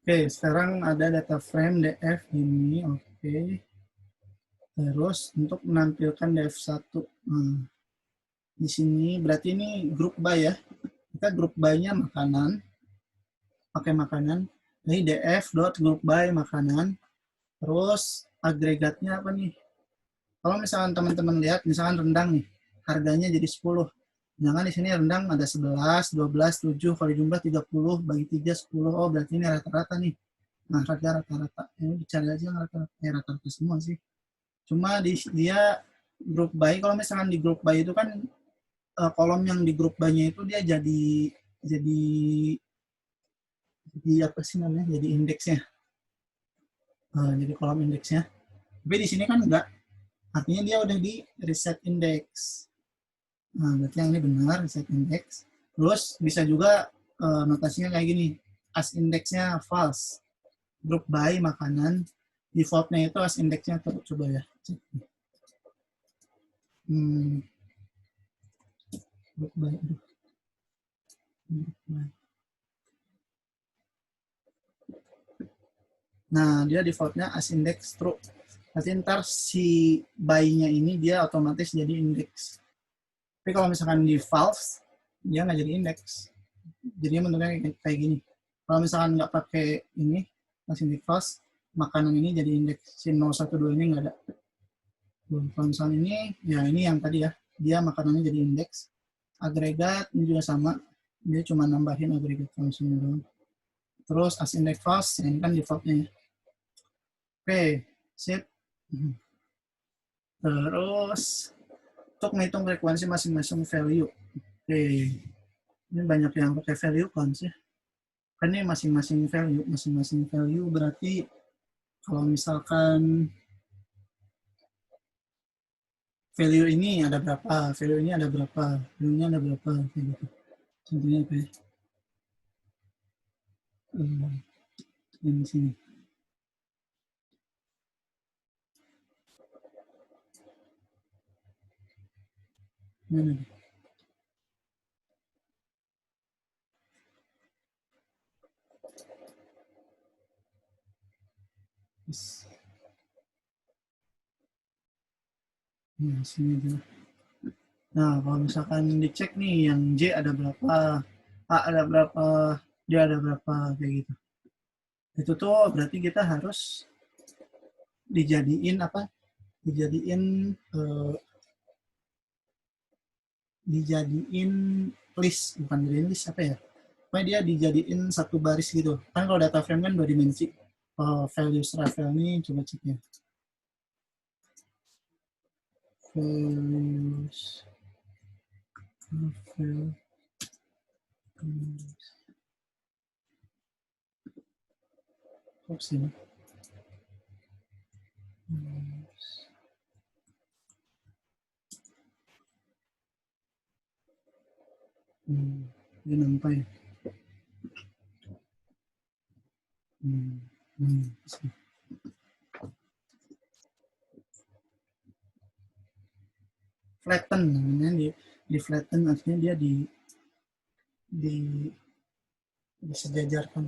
Oke, sekarang ada data frame df ini, oke. Terus untuk menampilkan df1, di sini berarti ini group by ya. Kita group by-nya makanan, pakai makanan. Jadi df dot group by makanan. Terus agregatnya apa nih? Kalau misalkan teman-teman lihat, misalkan rendang nih, harganya jadi 10. Jangan di sini rendang ada 11, 12, 7, kalau jumlah 30, bagi 3, 10. Oh, berarti ini rata-rata nih. Nah, rata-rata. Ini dicari aja rata-rata semua sih. Cuma dia group by, kalau misalkan di group by itu kan kolom yang di group by-nya itu dia jadi apa sih namanya? Jadi indeksnya. Jadi kolom indeksnya. Tapi di sini kan enggak. Artinya dia udah di reset index. Nah, berarti yang ini benar, reset index. Terus bisa juga notasinya kayak gini. As indexnya false. Group by makanan. Defaultnya itu as indexnya tuh. Coba ya. Group by. Nah, dia defaultnya as index true. Nanti ntar si by-nya ini dia otomatis jadi index. Tapi kalau misalkan di false, dia nggak jadi index. Jadi bentuknya kayak gini. Kalau misalkan nggak pakai ini, as index false, makanan ini jadi indeks. Si 012 ini nggak ada. Kalau misalkan ini, ya ini yang tadi ya, dia makanannya jadi indeks. Agregat ini juga sama, dia cuma nambahin agregat fungsinya doang. Terus as index false, ya ini kan defaultnya ya. Oke, sip. Terus untuk menghitung frekuensi masing-masing value. Oke, ini banyak yang pakai value cons ya. Kan ini masing-masing value berarti kalau misalkan value ini ada berapa, value ini ada berapa, value-nya ada berapa, kayak gitu. Contohnya apa ya? Di sini. Mana nih? Yes. Nah, sini aja. Nah, kalau misalkan dicek nih, yang J ada berapa, A ada berapa, D ada berapa, kayak gitu. Itu tuh berarti kita harus dijadiin apa? Dijadiin eh, dijadiin list, bukan dijadiin list apa ya? Pokoknya dia dijadiin satu baris gitu. Kan kalau data frame kan dua dimensi. Values Ravel ini coba cek ya. Values Ravel. Kok sini? Dia nampak ya. Sini. Flatten namanya, di flatten artinya dia di disejajarkan.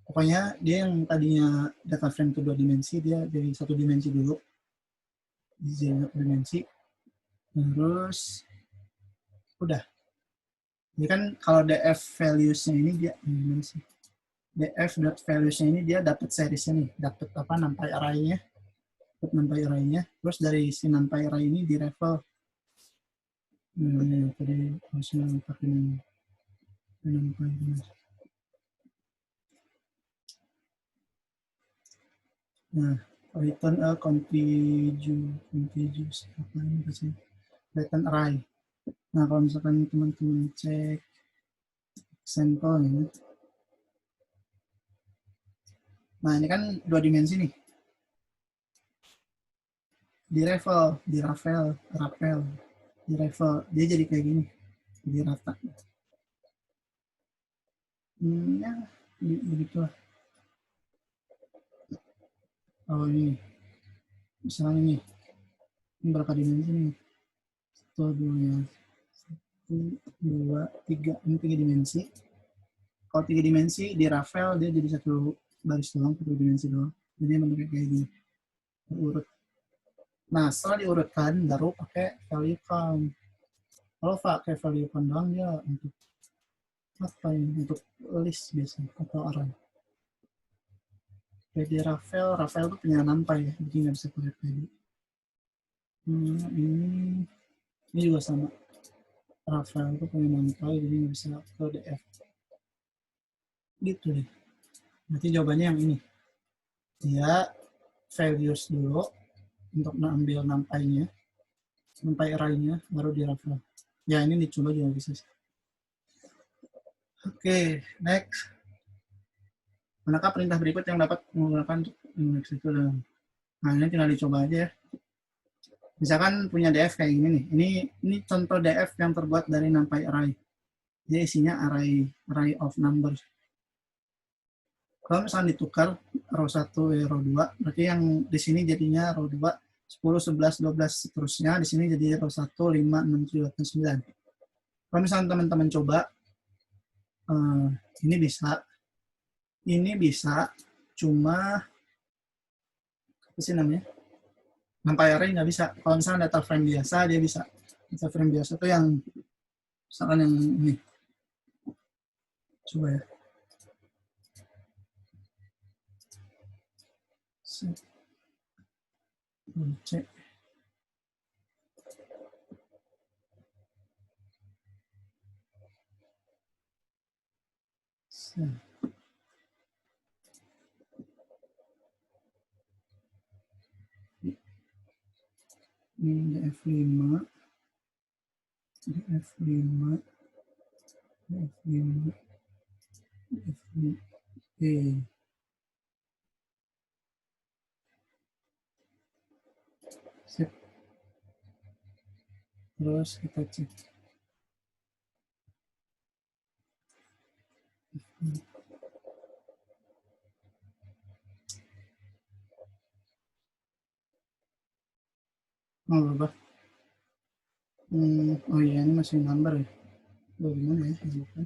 Pokoknya dia yang tadinya data frame itu dua dimensi, dia jadi satu dimensi dulu, jadi satu dimensi, terus udah. Ini kan kalau df values-nya ini dia dimensi, df dot values-nya ini dia dapat series-nya nih, dapat apa, numpy array-nya, dapat numpy array-nya, terus dari si numpy array ini di level tadi harusnya pakai numpy. Nah, return a contiguous apa ini bahasanya? Return array. Nah, kalau misalkan teman-teman cek sampel ini, nah ini kan dua dimensi nih. Di Ravel, di Ravel, dia jadi kayak gini, jadi rata. Ya, begitulah. Oh ini, misalnya ini berapa dimensi nih? 1, 2, 3, ini 3 dimensi. Kalau 3 dimensi di Ravel dia jadi satu baris doang, satu dimensi doang. Jadi bentuknya kayak gini, urut. Nah, setelah diurutkan baru pakai value count. Kalau pakai value count doang dia untuk apa ini? Untuk list biasanya atau array. Jadi Ravel tuh punya numpy ya, jadi nggak bisa pakai PD. Ini juga sama. Ravel tuh punya numpy, jadi nggak bisa ke DF. Gitu deh. Nanti jawabannya yang ini. Dia values dulu untuk mengambil numpy-nya, numpy array-nya, baru di Ravel. Ya ini dicoba juga bisa sih. Oke, next. Manakah perintah berikut yang dapat menggunakan next itu? Nah, ini tinggal dicoba aja ya. Misalkan punya DF kayak gini nih. Ini contoh DF yang terbuat dari numpy array. Dia isinya array of numbers. Kalau misalnya ditukar row 1 row 2, berarti yang di sini jadinya row 2 10, 11, 12 seterusnya. Di sini jadi row 1 5, 6, 7, 8, 9. Kalau misalnya teman-teman coba ini bisa cuma apa sih namanya? Numpy array nggak bisa. Kalau misalnya data frame biasa dia bisa. Data frame biasa itu yang misalkan yang ini. Coba ya. Cek. Ini F5, F5, F5, F5, Sip. Terus kita cek. Oh, berubah. Oh iya, ini masih number ya. Gimana ya? Bukan.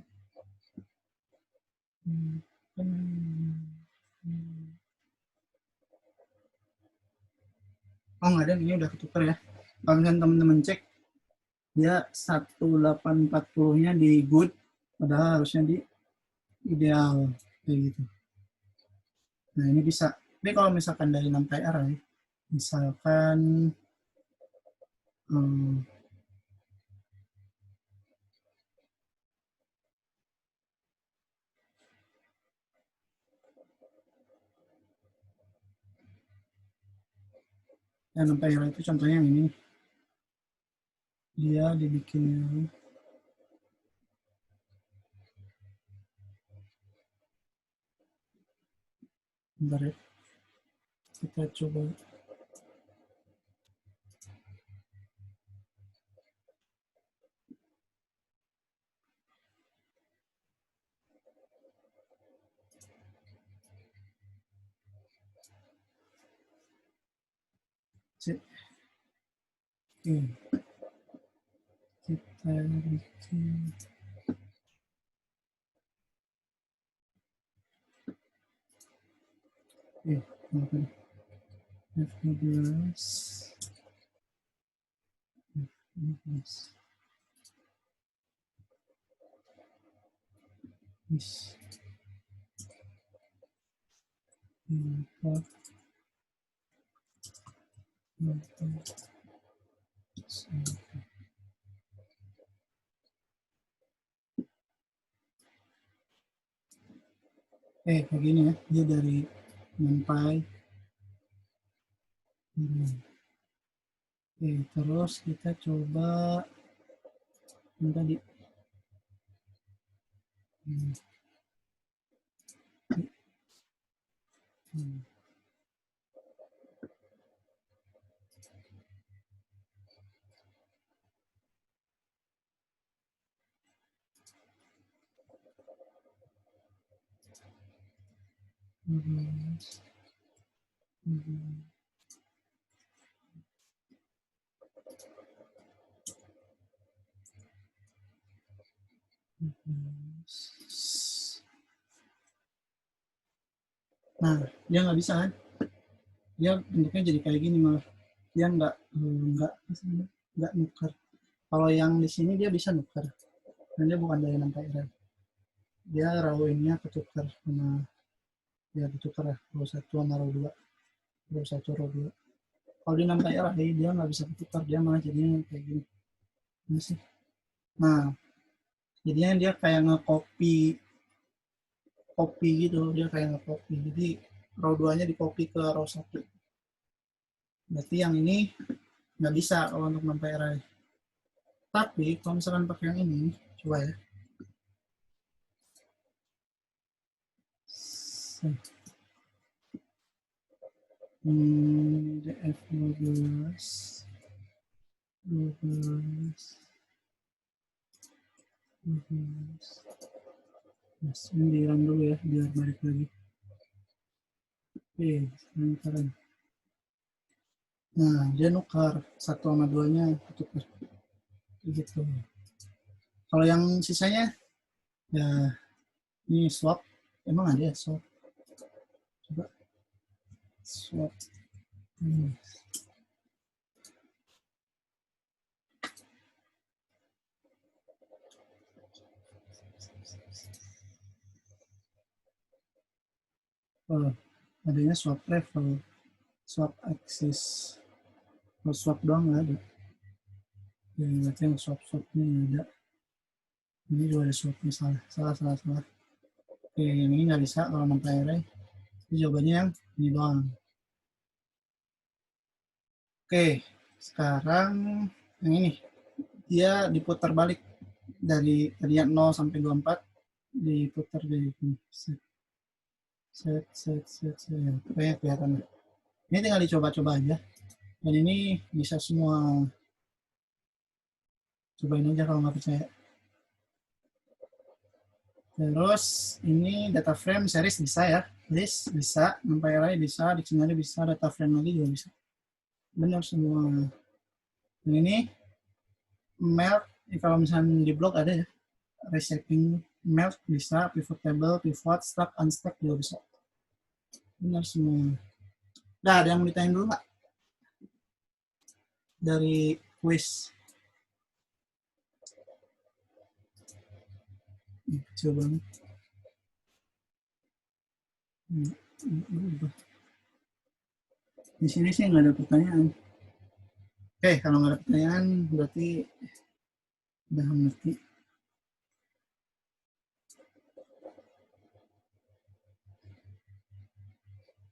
Oh nggak ada, ini udah ketukar ya. Kalau misalnya teman-teman cek, dia 1840-nya di good, padahal harusnya di ideal kayak gitu. Nah ini bisa. Tapi kalau misalkan dari 6 PR ya, misalkan hmm, yang 6 PR itu contohnya yang ini, dia dibikin bentar ya, kita coba. Cek. Oke. Kita bikin F12 begini ya, dia dari NumPy. Terus kita coba yang tadi. Nah, dia nggak bisa kan? Dia bentuknya jadi kayak gini malah. Dia nggak nuker. Kalau yang di sini dia bisa nuker. Dan dia bukan dari NumPy. Dia raw-innya ketukar sama ya ketukar ya, row 1 sama row 2. Row 1, row 2. Kalau di NumPy dia nggak bisa ketukar, dia malah jadinya kayak gini. Ini sih. Nah, jadinya dia kayak nge-copy gitu, dia kayak nge-copy. Jadi row 2-nya di-copy ke row 1. Berarti yang ini nggak bisa kalau untuk NumPy array. Tapi kalau misalkan pakai yang ini, coba ya. DF12 ini di-run dulu ya, biar balik lagi. Oke, sekarang. Nah, dia nukar 1 sama 2-nya tukar. Gitu. Kalau yang sisanya, ya ini swap. Emang ada ya swap? Coba. Swap. Oh, adanya swap level, swap axis. Kalau swap doang nggak ada. Ya, berarti yang swap ini ada. Ini juga ada swapnya, salah. Oke, yang ini nggak bisa kalau NumPy array. Jadi jawabannya yang ini doang. Oke, sekarang yang ini. Dia diputar balik dari tadinya 0 sampai 24, diputar dari set. Ya, pokoknya kelihatan. Ini tinggal dicoba-coba aja. Dan ini bisa semua. Cobain aja kalau nggak percaya. Terus ini data frame series bisa ya. List bisa, NumPy array bisa, dictionary bisa, data frame lagi juga bisa. Benar semua. Yang ini melt, kalau misalnya di blog ada ya, reshaping, melt bisa, pivot table, pivot, stack, unstack juga bisa. Benar semua. Nah, ada yang mau ditanyain dulu nggak? Dari quiz. Kecil banget. Di sini sih nggak ada pertanyaan. Oke, kalau nggak ada pertanyaan berarti udah mengerti.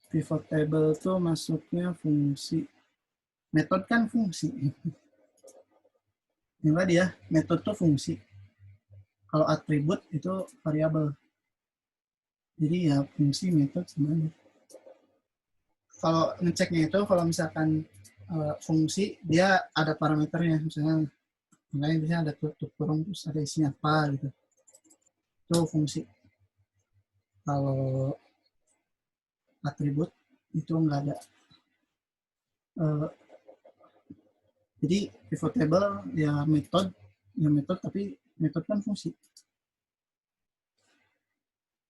Pivot table itu masuknya fungsi. Metode kan fungsi. Yang tadi ya, metode itu fungsi. Kalau atribut itu variabel. Jadi ya fungsi metode semuanya. Kalau ngeceknya itu kalau misalkan fungsi dia ada parameternya, misalnya bisa ada tutup kurung terus ada isinya apa gitu. Itu fungsi. Kalau atribut itu enggak ada. Jadi pivot table ya metode tapi metode kan fungsi.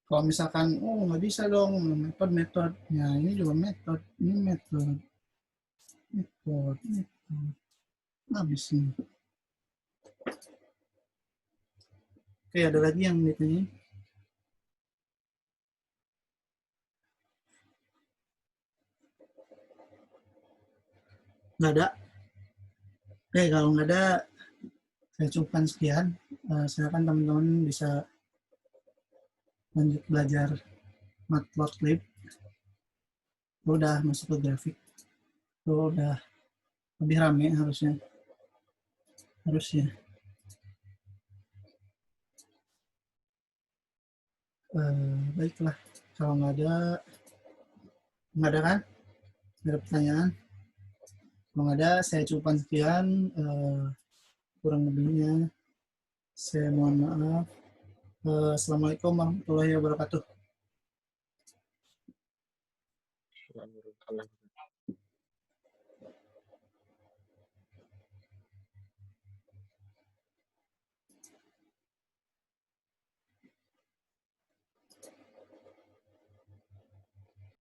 Kalau misalkan nggak bisa dong metode ya ini juga metode, ini metode habis ini. Oke, ada lagi yang ditanya? Nggak ada. Oke, kalau nggak ada saya cukupkan sekian. Silakan teman-teman bisa lanjut belajar Matplotlib. Itu udah masuk ke grafik. Itu udah lebih rame harusnya. Baiklah, kalau nggak ada kan? Nggak ada pertanyaan. Kalau nggak ada, saya cukupkan sekian. Kurang lebihnya, saya mohon maaf. Assalamualaikum warahmatullahi wabarakatuh.